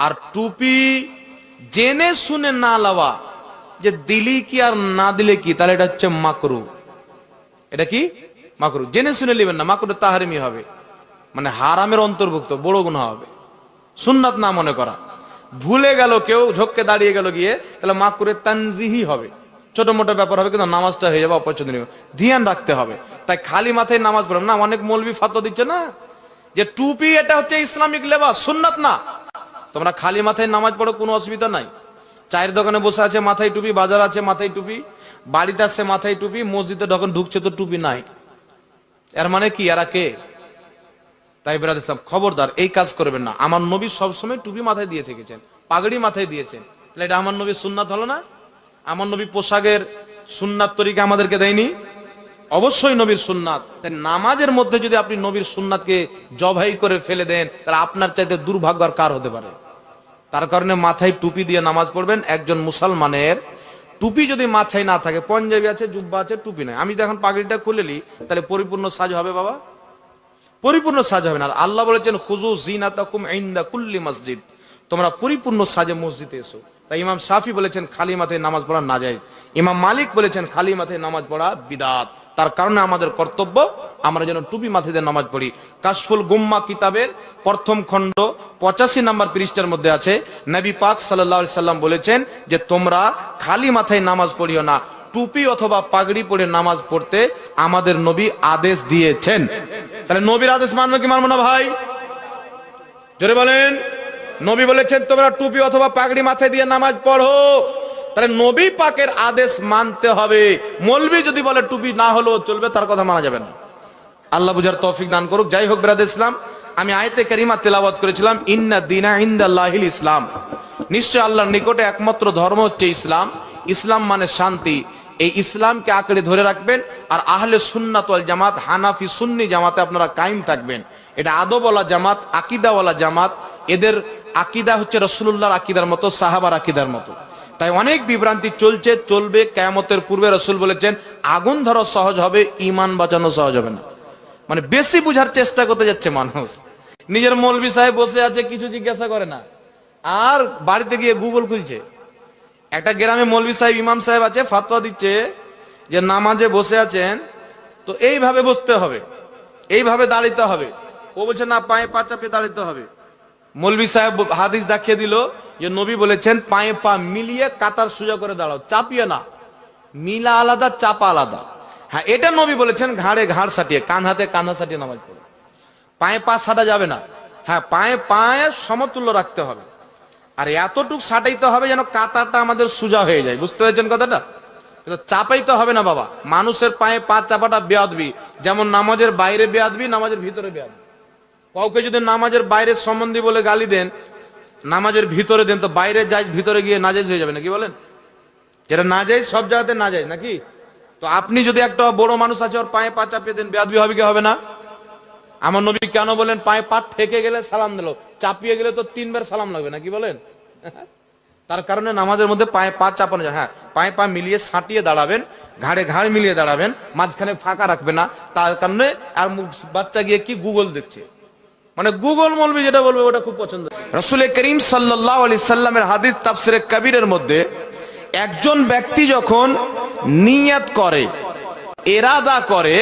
আর টুপি জেনে শুনে না লওয়া, যে দিলি কি আর না দিলে কি, তাহলে এটা হচ্ছে মাকরু। এটা কি? মাকরু। জেনে শুনে নেবেন না, মাকরু তাহরিমি হবে, মানে হারামের অন্তর্ভুক্ত, বড় গুনাহ হবে। সুন্নাত না মনে করা, ভুলে গেল কেউ, ঝোঁককে দাঁড়িয়ে গেল গিয়ে, তাহলে মাকরুয়ে তানজিহি হবে, ছোট মোটো ব্যাপার হবে, কিন্তু নামাজটা হয়ে যাবে অপছন্দনীয়। ধ্যান রাখতে হবে। তাই খালি মাথায় নামাজ পড়বেন না। অনেক মৌলবি ফতোয়া দিচ্ছে না যে টুপি এটা হচ্ছে ইসলামিক লেবাস, সুন্নাত না। তোমরা খালি মাথায় নামাজ পড়ো, কোনো অসুবিধা নাই। চায়ের দোকানে বসে আছে মাথায় টুপি, বাজার আছে মাথায় টুপি, বাড়িতে আসছে মাথায় টুপি, মসজিদে যখন ঢুকছে তো টুপি নাই। এর মানে কি? এরা কে? তাই বেরাদ ইসলাম, খবরদার এই কাজ করবেন না। আমার নবী সবসময় টুপি মাথায় দিয়ে থেকেছেন, পাগড়ি মাথায় দিয়েছেন। তাহলে এটা আমার নবীর সুন্নাত হলো না? আমার নবী পোশাকের সুন্নাত তরিকা আমাদেরকে দেয়নি? অবশ্যই নবীর সুন্নাত। তাই নামাজের মধ্যে যদি আপনি নবীর সুন্নাতকে জবাই করে ফেলে দেন, তাহলে আপনার চাইতে দুর্ভাগ্য আর কার হতে পারে? তার কারণে মাথায় টুপি দিয়ে নামাজ পড়বেন। একজন মুসলমানের টুপি যদি মাথায় না থাকে, পঞ্জাবি আছে, জুব্বা আছে, টুপি নাই, আমি যখন পাগড়িটা খুলে নি, তাহলে পরিপূর্ণ সাজ হবে বাবা? পরিপূর্ণ সাজ হবে না। আল্লাহ বলেছেন খুযু যিনাতাকুম ইনদা কুল্লি মসজিদ, তোমরা পরিপূর্ণ সাজে মসজিদে এসো। তাই ইমাম শাফি বলেছেন খালি মাথায় নামাজ পড়া নাজায়েজ, ইমাম মালিক বলেছেন খালি মাথায় নামাজ পড়া বিদআত। তার কারণে আমাদের কর্তব্য আমরা যেন টুপি মাথায় দিয়ে নামাজ পড়ি। কাশফুল গুম্মা কিতাবের প্রথম খণ্ড 85 নম্বর পৃষ্ঠার মধ্যে আছে, নবী পাক সাল্লাল্লাহু আলাইহি সাল্লাম বলেছেন যে তোমরা খালি মাথায় নামাজ পড়িও না, টুপি অথবা পাগড়ি পরে নামাজ পড়তে আমাদের নবী আদেশ দিয়েছেন। তাহলে নবীর আদেশ মানবো কি মানবো না ভাই? জোরে বলেন। নবী বলেছেন তোমরা টুপি অথবা পাগড়ি মাথায় দিয়ে নামাজ পড়ো, তাহলে নবী পাকের আদেশ মানতে হবে। মৌলবি যদি বলে টুপি না হলেও চলবে, তার কথা মানা যাবে না। আল্লাহ বুঝার তৌফিক দান করুক। যাই হোক বিরাদর ইসলাম, আমি আয়াতে কারিমা তেলাওয়াত করেছিলাম ইন্না দীনা ইনদাল্লাহিল ইসলাম, নিশ্চয় আল্লাহর নিকটে একমাত্র ধর্ম হচ্ছে ইসলাম। ইসলাম মানে শান্তি। এই ইসলামকে আঁকড়ে ধরে রাখবেন, আর আহলে সুন্নাত ওয়াল জামাত, হানাফি সুন্নি জামাতে আপনারা কায়েম থাকবেন। এটা আদবওয়ালা জামাত, আকীদাওয়ালা জামাত। এদের আকীদা হচ্ছে রাসূলুল্লাহর আকীদার মতো, সাহাবার আকীদার মতো। তাই অনেক বিভ্রান্তি চলছে, চলবে। কিয়ামতের পূর্বে রাসূল বলেছেন আগুন ধরা সহজ হবে, ঈমান বাঁচানো সহজ হবে না। মানে বেশি বুঝার চেষ্টা করতে যাচ্ছে মানুষ। নিজের মৌলবি সাহেব বসে আছে, কিছু জিজ্ঞাসা করে না, আর বাড়িতে গিয়ে গুগল খুলছে। একটা গ্রামে মৌলবি সাহেব, ইমাম সাহেব আছে, ফতোয়া দিচ্ছে যে নামাজে বসে আছেন তো এইভাবে বসতে হবে, এইভাবে দাঁড়াতে হবে। ও বলছে না, পায়ে পা চাপিয়ে দাঁড়াতে হবে। মৌলবি সাহেব হাদিস দেখিয়ে দিল যে নবী বলেছেন পায়ে পা মিলিয়ে কাতার সোজা করে দাঁড়াও, চাপিয়ে না। মিলা আলাদা, চাপা আলাদা। হ্যাঁ, এটা নবী বলেছেন ঘাড়ে ঘাড় সাটিয়ে, কান হাতে কাঁধা সাটিয়ে নামাজ পড়ো। পায়ে পা সাটা যাবে না। হ্যাঁ, পায়ে সমতুল্য রাখতে হবে, আর এতটুকু সাটাইতে হবে যেন কাতারটা আমাদের সোজা হয়ে যায়। বুঝতে পেরেছেন কথাটা? চাপাইতে হবে না বাবা। মানুষের পায়ে পা চাপাটা বেয়াদবি, যেমন নামাজের বাইরে বেয়াদবি, নামাজের ভিতরে বেয়াদবি। কাউকে যদি নামাজের বাইরে সম্বন্ধী বলে গালি দেন, নামাজের ভিতরে দেন, তো বাইরে যাই, ভিতরে গিয়ে নাজায়েজ হয়ে যাবে নাকি বলেন? যেটা নাজায়েজ সব জায়গাতে নাজায়েজ নাকি? তো আপনি যদি একটা বড় মানুষ আছে, ওর পায়ে পা চাপিয়ে দেন, বেয়াদবি হবে কি হবে না? আমার নবী কেন বলেন পায়ে পা ঠেকে গেলে সালাম দিল, চাপিয়ে গেলে তো 3 বার সালাম লাগবে নাকি বলেন? তার কারণে নামাজের মধ্যে পায়ে পা চাপানো যায়। হ্যাঁ, পায়ে পা মিলিয়ে সাটিয়ে দাঁড়াবেন, ঘাড়ে ঘাড় মিলিয়ে দাঁড়াবেন, মাঝখানে ফাঁকা রাখবে না। তার কারণে আর বাচ্চা গিয়ে কি গুগল দেখছে, মানে গুগল মৌলবি যেটা বলবে ওটা খুব পছন্দ। রাসূল করিম সাল্লাল্লাহু আলাইহি সাল্লামের হাদিস তাফসীরে কবিরের মধ্যে একজন ব্যক্তি যখন নিয়ত করে, ইরাদা করে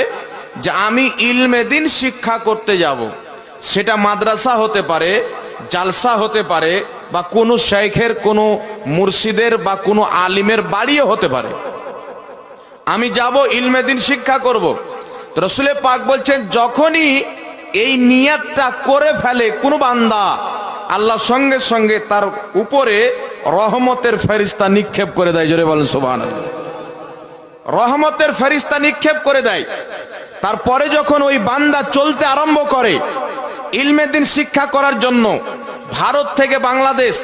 যে আমি ইলমে দ্বীন শিক্ষা করতে যাব, সেটা মাদ্রাসা হতে পারে, জালসা হতে পারে, বা কোনো শাইখের, কোনো মুর্শিদের বা কোনো আলিমের বাড়িও হতে পারে। আমি যাব ইলমে দ্বীন শিক্ষা করব। তো রাসূল পাক বলছেন যখনই এই নিয়তটা করে ফেলে কোনো বান্দা, আল্লাহ সঙ্গে সঙ্গে তার উপরে রহমতের ফেরেশতা নিক্ষেপ করে দেয়। জোরে বলেন সুবহানাল্লাহ। রহমতের ফেরেশতা নিক্ষেপ করে দেয়। তারপরে যখন ওই বান্দা চলতে আরম্ভ করে ইলমে দ্বীন শিক্ষা করার জন্য, ভারত থেকে বাংলাদেশ,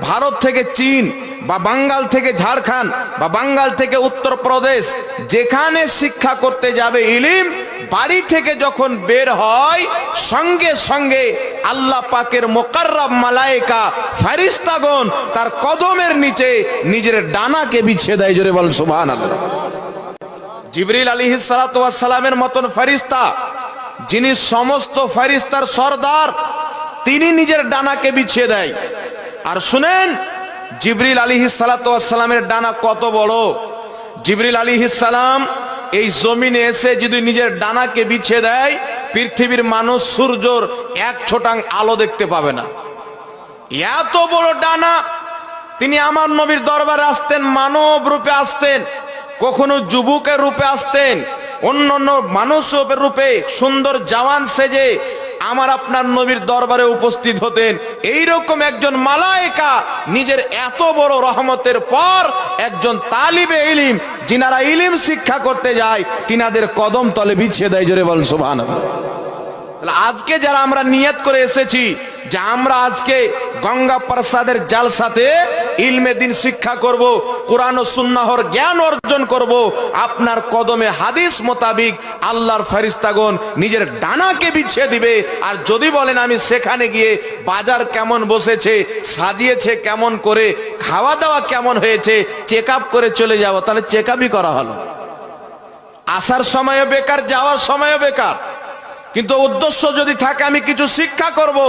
ভারত থেকে চীন, বা বাঙ্গাল থেকে ঝাড়খণ্ড, বা বাঙ্গাল থেকে উত্তরপ্রদেশ, যেখানে শিক্ষা করতে যাবে ইলম, বাড়ি থেকে যখন বের হয় সঙ্গে সঙ্গে আল্লাহ পাকের মুকাররব মালায়েকা ফেরেশতাগণ তার কদমের নিচে নিজের ডানাকে বিছিয়ে দেয়। জোরে বলেন সুবহানাল্লাহ। জিবরিল আলাইহিস সালাতু ওয়াস সালামের মতন ফেরেশতা, যিনি সমস্ত ফেরেশতার সরদার, তিনি নিজের ডানাকে বিছিয়ে দেয়। আর শুনেন, জিবরিল আলাইহিস সালাতু ওয়াস সালামের ডানা কত বড়। জিবরিল আলাইহিস সালাম এই জমিনে এসে যদি নিজের ডানাকে বিছিয়ে দেয়, পৃথিবীর মানুষ সূর্যর 1 ছোটাং আলো দেখতে পাবে না। এত বড় ডানা। তিনি আমার নবীর দরবারে আসতেন, মানব রূপে আসতেন, কখনো যুবকের রূপে আসতেন, অন্যান্য মানুষের রূপে সুন্দর জওয়ান সেজে আমার আপনার নবীর দরবারে উপস্থিত হতেন। এইরকম একজন মালায়েকা নিজের এত বড় রহমতের পর একজন তালিবে ইলম, যিনারা ইলম শিক্ষা করতে যায়, তিনাদের কদম তলে বিছিয়ে দেয়। জোরে বলেন সুবহানাল্লাহ। আজকে যারা আমরা নিয়ত করে এসেছি যে আমরা আজকে গঙ্গা প্রসাদের জালসাতে ইলমে দিন শিক্ষা করব, কোরআন ও সুন্নাহর জ্ঞান অর্জন করব। আপনার কদমে হাদিস মোতাবিক আল্লাহর ফেরেশতাগণ নিজের ডানাকে বিছিয়ে দিবে। আর যদি বলেন আমি সেখানে গিয়ে বাজার কেমন বসেছে, সাজিয়েছে কেমন করে, খাওয়া দাওয়া কেমন হয়েছে, চেক আপ করে চলে যাব, তাহলে চেক আপই করা হলো। আসার সময়ও বেকার, যাওয়ার সময়ও বেকার। কিন্তু উদ্দেশ্য যদি থাকে আমি কিছু শিক্ষা করব,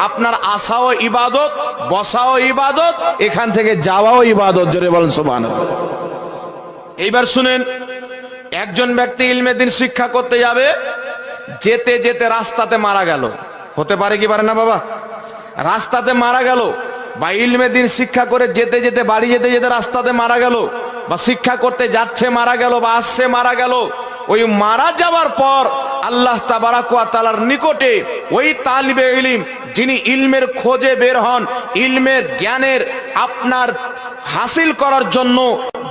আপনার আসাও ইবাদত, বসাও ইবাদত, এখান থেকে যাওয়াও ইবাদত। জোরে বলেন সুবহানাল্লাহ। এইবার শুনেন, একজন ব্যক্তি ইলমে দিন শিক্ষা করতে যাবে, যেতে যেতে রাস্তাতে মারা গেল। হতে পারে কি পারে না বাবা? রাস্তাতে মারা গেল, বা ইলমে দিন শিক্ষা করে যেতে যেতে, বাড়ি যেতে যেতে রাস্তাতে মারা গেল, বা শিক্ষা করতে যাচ্ছে মারা গেল, বা আসছে মারা গেল। ওই মারা যাওয়ার পর আল্লাহ তাবারাক ওয়া তাআলার নিকটে ওই তালিবে ইলম যিনি ইলমের খোঁজে বের হন, ইলমের জ্ঞানের আপনার হাসিল করার জন্য,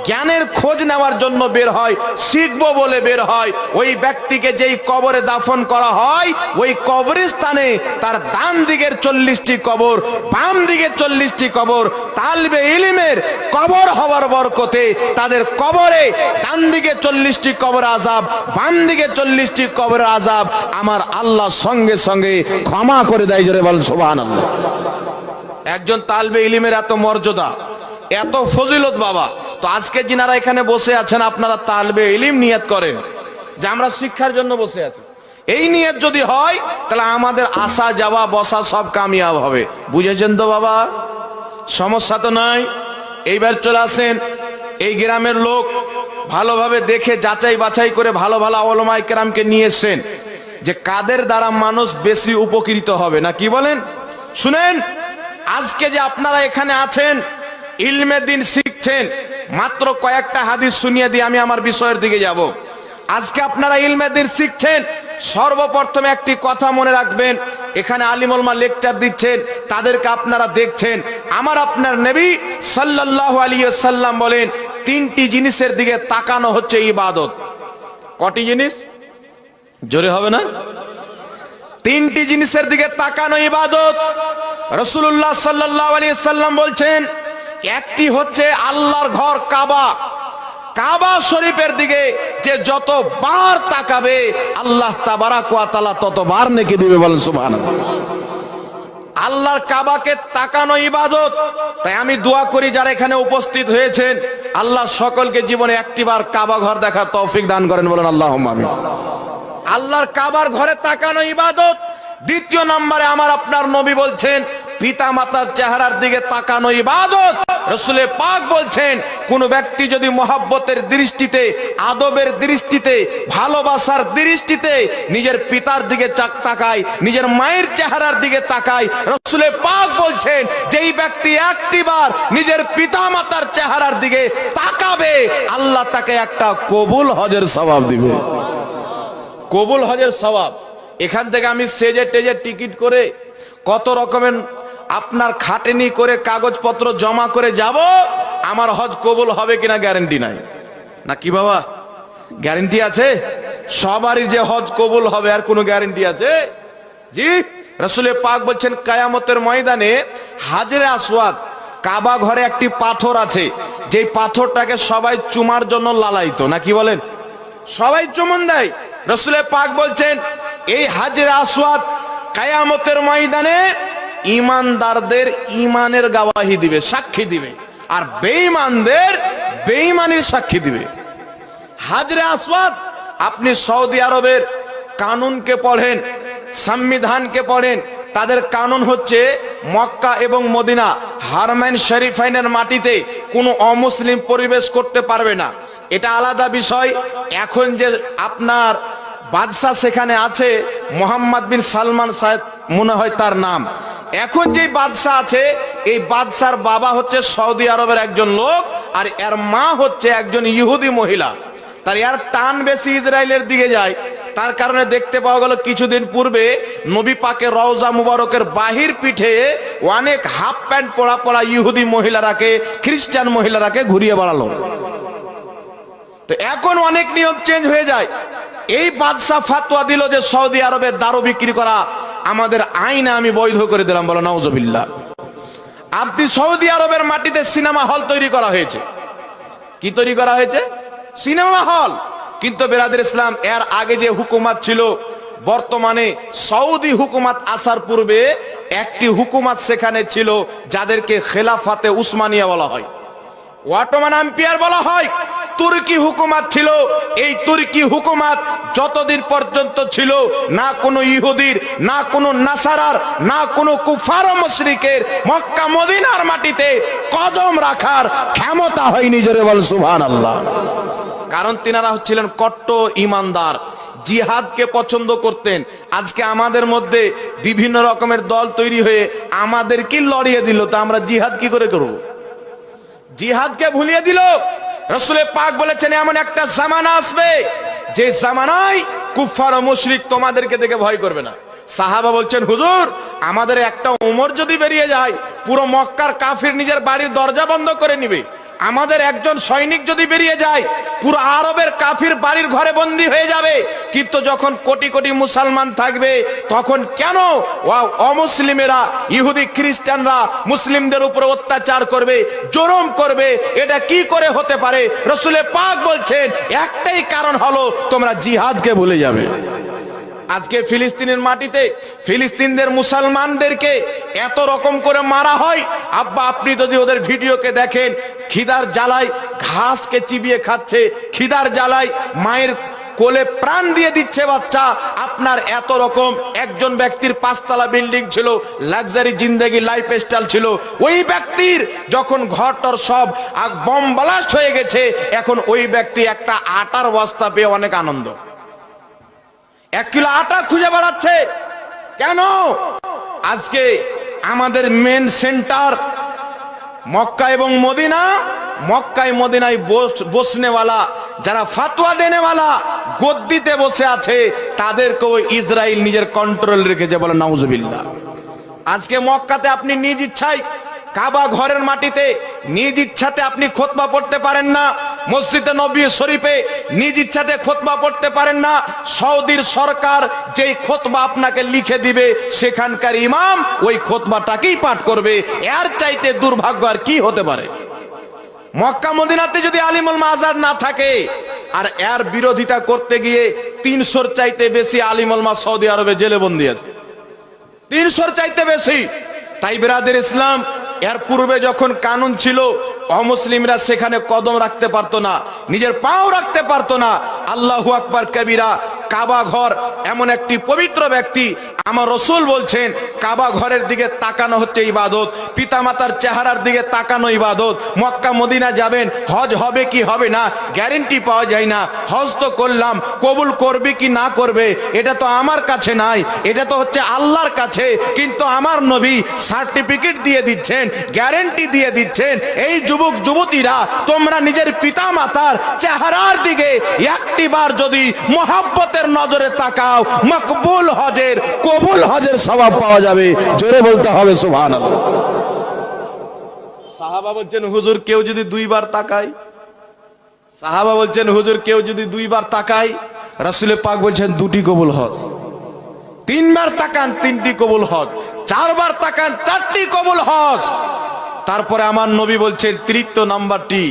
জ্ঞানের খোঁজ নেওয়ার জন্য বের হয়, শিখবো বলে বের হয়, ওই ব্যক্তিকে যেই কবরে দাফন করা হয়, ওই কবরস্থানে তার ডান দিকের 40টি কবর, বাম দিকে 40টি কবর, তালবে ইলমের কবর হওয়ার বরকতে তাদের কবরে ডান দিকে 40টি কবর আযাব, বাম দিকে 40টি কবর আযাব আমার আল্লাহ সঙ্গে সঙ্গে ক্ষমা করে দেয়। জোরে বলেন সুবহানাল্লাহ। একজন তালবে ইলমের এত মর্যাদা, এত ফজিলত বাবা। তো আজকে যিনারা এখানে বসে আছেন, আপনারা তালবে ইলম নিয়ত করেন যে আমরা শিক্ষার জন্য বসে আছি। এই নিয়ত যদি হয় তাহলে আমাদের আসা যাওয়া বসা সব কামিয়াব হবে। বুঝেছেন তো বাবা? সমস্যা তো নাই। এইবার চলে আসেন, এই গ্রামের লোক ভালোভাবে দেখে যাচাই বাছাই করে ভালো ভালো ওলামায়ে কেরামকে নিয়ে এসেছেন যে কাদের দ্বারা মানুষ বেশি উপকৃত হবে, না কি বলেন? শুনেন, আজকে যে আপনারা এখানে আছেন, ইলমে দিন শিখছেন, মাত্র কয়েকটা হাদিস শুনিয়ে দিয়ে আমি আমার বিষয়ের দিকে যাব। আজকে আপনারা ইলমে দিন শিখছেন, সর্বপ্রথমে একটি কথা মনে রাখবেন, এখানে আলিম ওলামা লেকচার দিচ্ছেন, তাদেরকে আপনারা দেখছেন। আমার আপনার নবী সাল্লাল্লাহু আলাইহি ওয়াসাল্লাম বলেন, তিনটি জিনিসের দিকে তাকানো হচ্ছে ইবাদত। কটি জিনিস? জোরে হবে না? তিনটি জিনিসের দিকে তাকানো ইবাদত। রাসূলুল্লাহ সাল্লাল্লাহু আলাইহি ওয়াসাল্লাম বলছেন, একটি হচ্ছে আল্লাহর ঘর কাবা, কাবা শরীফের দিকে যে যতবার তাকাবে আল্লাহ তাবারাক ওয়া তাআলা ততবার নেকি দিবে। বলেন সুবহানাল্লাহ। আল্লাহর কাবাকে তাকানো ইবাদত। তাই আমি দোয়া করি যারা এখানে উপস্থিত হয়েছেন, আল্লাহ সকলকে জীবনে একটিবার কাবা ঘর দেখার তৌফিক দান করেন। বলেন আল্লাহুম্মা আমিন। আল্লাহর কাবার ঘরে তাকানো ইবাদত। দ্বিতীয় নম্বরে আমার আপনার নবী বলছেন, পিতা মাতার চেহারার দিকে তাকানো ইবাদত। রাসূল পাক বলছেন, কোন ব্যক্তি যদি মহব্বতের দৃষ্টিতে, আদবের দৃষ্টিতে, ভালোবাসার দৃষ্টিতে নিজের পিতার দিকে তাকায়, নিজের মায়ের চেহারার দিকে তাকায়, রাসূল পাক বলছেন যেই ব্যক্তি একটিবার নিজের পিতা মাতার চেহারার দিকে তাকাবে আল্লাহ তাকে একটা কবুল হজের সওয়াব দিবে। কবুল হজের সওয়াব। এখান থেকে আমি সেজে টেজে টিকিট করে কত রকমের আপনার খাটেনি করে কাগজপত্র জমা করে যাব, আমার হজ কবুল হবে কিনা গ্যারান্টি নাই। না কি বাবা? গ্যারান্টি আছে? সবারই যে হজ কবুল হবে আর কোনো গ্যারান্টি আছে? জি। রাসূল পাক বলছেন, কিয়ামতের ময়দানে হাজরে আসওয়াদ, কাবা ঘরে একটি পাথর আছে, যেই পাথরটাকে সবাই চুমার জন্য লালায়িত, না কি বলেন? সবাই চুমন দেয়। রাসূল পাক বলছেন, এই হাজরে আসওয়াদ কিয়ামতের ময়দানে ঈমানদারদের ঈমানের গওয়াহি দিবে, সাক্ষী দিবে, আর বেঈমানদের বেঈমানির সাক্ষী দিবে। হাজরে আসওয়াদ, আপনি সৌদি আরবের কানুনকে পড়েন, সংবিধানকে পড়েন, তাদের কানুন হচ্ছে মক্কা এবং মদিনা হারমাইন শরীফাইনের মাটিতে কোনো অমুসলিম পরিবেশ করতে পারবে না। এটা আলাদা বিষয়। এখন যে আপনার বাদশাহ সেখানে আছে, মোহাম্মদ বিন সালমান সাহেব মনে হয় তার নাম। এখন যে বাদশাহ আছে, এই বাদশার বাবা হচ্ছে সৌদি আরবের একজন লোক, আর এর মা হচ্ছে একজন ইহুদি মহিলা। তার এর টান বেশি ইসরায়েলের দিকে যায়। তার কারণে দেখতে পাওয়া গেল কিছুদিন পূর্বে নবী পাকের রওজা মুবারকের বাহির পিঠে অনেক হাফ প্যান্ট পরা পরা ইহুদি মহিলারাকে, খ্রিস্টান মহিলারাকে ঘুরিয়ে বেড়ালো। তো এখন অনেক নিয়ম চেঞ্জ হয়ে যায়। এই বাদশা ফাতোয়া দিল যে সৌদি আরবে দারু বিক্রি করা আমাদের আইনে আমি বৈধ করে দিলাম। বলো নাউজুবিল্লাহ। আপনি সৌদি আরবের মাটিতে সিনেমা হল তৈরি করা হয়েছে। কি তৈরি করা হয়েছে? Cinema hall. কিন্তু বেরাদের ইসলাম, এর আগে যে হুকুমত ছিল, বর্তমানে সৌদি হুকুমত আসার পূর্বে একটি হুকুমত সেখানে ছিল যাদেরকে খেলাফাতে উসমানিয়া বলা হয়, অটোমান এম্পায়ার বলা হয়। তুর্কি হুকুমত ছিল। এই তুর্কি হুকুমত যতদিন পর্যন্ত ছিল, না কোনো ইহুদির, না কোনো নাসারার, না কোনো কুফার ও মুশরিকের মক্কা মদিনার মাটিতে কদম রাখার ক্ষমতা হয়নি। জোরে বল সুবহানাল্লাহ। কারণ তিনারা হচ্ছিলেন কট্টর ইমানদার, জিহাদকে পছন্দ করতেন। আজকে আমাদের মধ্যে বিভিন্ন রকমের দল তৈরি হয়ে আমাদেরকে লড়িয়ে দিল, তা আমরা জিহাদ কি করে করব? জিহাদকে ভুলিয়ে দিল। রাসূল পাক বলেছেন এমন একটা জামানা আসবে যে জামানায় কুফার ও মুশরিক তোমাদেরকে দেখে ভয় করবে না। সাহাবা বলছেন, হুজুর আমাদের একটা ওমর যদি বেরিয়ে যায়, পুরো মক্কার কাফির নিজের বাড়ির দরজা বন্ধ করে নিবে। আমাদের একজন সৈনিক যদি বেরিয়ে যায়, পুরো আরবের কাফির বাড়ির ঘরে বন্দী হয়ে যাবে। কিন্তু যখন কোটি কোটি মুসলমান থাকবে, তখন কেন অমুসলিমেরা, ইহুদি খ্রিস্টানরা মুসলিমদের উপর অত্যাচার করবে, জুলুম করবে? এটা কি করে হতে পারে? রাসূল পাক বলছেন একটাই কারণ হলো তোমরা জিহাদকে ভুলে যাবে। আজকে ফিলিস্তিনের মাটিতে ফিলিস্তিনদের মুসলমানদেরকে এত রকম করে মারা হয়। আব্বা, আপনি যদি ওদের ভিডিওকে দেখেন, খিদার জ্বালায় ঘাসকে চিবিয়ে খাচ্ছে, খিদার জ্বালায় মায়ের কোলে প্রাণ দিয়ে দিচ্ছে বাচ্চা। আপনার এত রকম, একজন ব্যক্তির 5 তলা বিল্ডিং ছিল, লাক্সারি জিন্দেগি লাইফ স্টাইল ছিল। ওই ব্যক্তির যখন ঘরটর সব বম ব্লাস্ট হয়ে গেছে, এখন ওই ব্যক্তি একটা আটার বস্তা পেয়ে অনেক আনন্দ, 1 কিলো আটা খুঁজে বেড়াচ্ছে। কেন? আজকে আমাদের মেন সেন্টার মক্কা এবং মদিনা। মক্কায় মদিনায় বসনেওয়ালা, যারা ফাতোয়া দেনেওয়ালা গদ্দিতে বসে আছে, তাদেরকেও ইসরায়েল নিজের কন্ট্রোল রেখেছে, বলে নাউজুবিল্লাহ। আজকে মক্কাতে আপনি নিজ ইচ্ছায় কাবা ঘরের মাটিতে নিজ ইচ্ছাতে আপনি খুতবা পড়তে পারেন না। মসজিদে নববী শরীফে নিজ ইচ্ছাতে খুতবা পড়তে পারেন না। সৌদির সরকার যেই খুতবা আপনাকে লিখে দিবে, সেখানকার ইমাম ওই খুতবাটাকেই পাঠ করবে। এর চাইতে দুর্ভাগ্য আর কি হতে পারে? মক্কা মদিনাতে যদি আলিমুল মাজার না থাকে, আর এর বিরোধিতা করতে গিয়ে 300-র চাইতে বেশি আলিমুল মা সৌদি আরবে জেলে বন্দী আছে, 300-র চাইতে বেশি। তাই বিরাদের ইসলাম, এর পূর্বে যখন কানুন ছিল, অমুসলিমরা সেখানে কদম রাখতে পারতো না, নিজের পাও রাখতে পারতো না। আল্লাহু আকবার কবিরা। কাবা ঘর এমন একটি পবিত্র ব্যক্তি, আমার রাসূল বলছেন কাবা ঘরের দিকে তাকানো হচ্ছে ইবাদত, পিতামাতার চেহারার দিকে তাকানো ইবাদত। মক্কা মদিনা যাবেন, হজ হবে কি হবে না গ্যারেন্টি পাওয়া যায় না। হজ তো করলাম, কবুল করবে কি না করবে এটা তো আমার কাছে নাই, এটা তো হচ্ছে আল্লাহর কাছে। কিন্তু আমার নবী সার্টিফিকেট দিয়ে দিচ্ছেন, গ্যারেন্টি দিয়ে দিচ্ছেন, এই যুবক যুবতীরা তোমরা নিজের পিতা মাতার চেহারার দিকে একটিবার যদি মোহাব্বতের নজরে তাকাও, মকবুল হজের, কবুল হজের সওয়াব পাওয়া যাবে। জোরে বলতে হবে সুবহানাল্লাহ। সাহাবা বলছেন, হুজুর কেউ যদি 2 বার তাকায়, সাহাবা বলছেন হুজুর কেউ যদি 2 বার তাকায়, রাসূল পাক বলছেন 2টি কবুল হজ। 3 বার তাকান, 3টি কবুল হজ। 4 বার তাকান, 4টি কবুল হজ। তারপরে আমার নবী বলছেন তৃতীয় নাম্বারটি,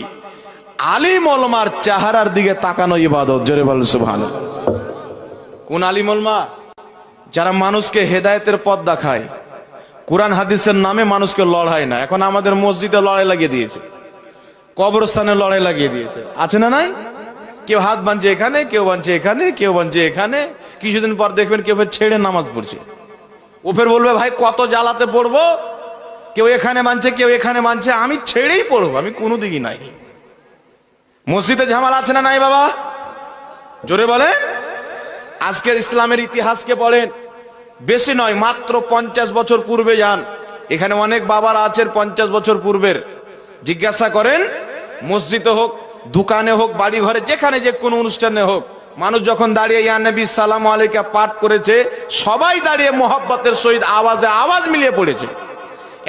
আলিম ওলামার চেহারার দিকে তাকানো ইবাদত। জোরে বলেন সুবহানাল্লাহ। কোন আলিম ওলামা? যারা মানুষকে হেদায়েতের পথ দেখায়, কোরআন হাদিসের নামে মানুষকে লড়াই না। এখন আমাদের মসজিদে লড়াই লাগিয়ে দিয়েছে, কবরস্থানে লড়াই লাগিয়ে দিয়েছে, আছে না নাই? কেউ হাত বাঁধছে এখানে, কেউ বাঁধছে এখানে, কেউ বাঁধছে এখানে। কিছুদিন পর দেখবেন কেউ ছেড়ে নামাজ পড়ছে, ও ফের বলবে ভাই কত জ্বালাতে পড়বো। কেউ এখানে মানছে, কেউ এখানে মানছে, আমি ছেড়েই পড়বো, আমি কোনো দিকই নাই। মসজিদে ঝামেলা আছে না নাই বাবা? জোরে বলেন। আজকের ইসলামের ইতিহাসকে পড়েন, বেশি নয়, মাত্র 50 বছর পূর্বে যান। এখানে অনেক বাবারা আছেন 50 বছর পূর্বের। জিজ্ঞাসা করেন, মসজিদে হোক, দোকানে হোক, বাড়ি ঘরে, যেখানে যে কোনো অনুষ্ঠানে হোক, মানুষ যখন দাঁড়িয়ে ইয়া নবী সালাম আলাইকা পাঠ করেছে, সবাই দাঁড়িয়ে মোহাব্বতের সহিত আওয়াজে আওয়াজ মিলিয়ে পড়েছে।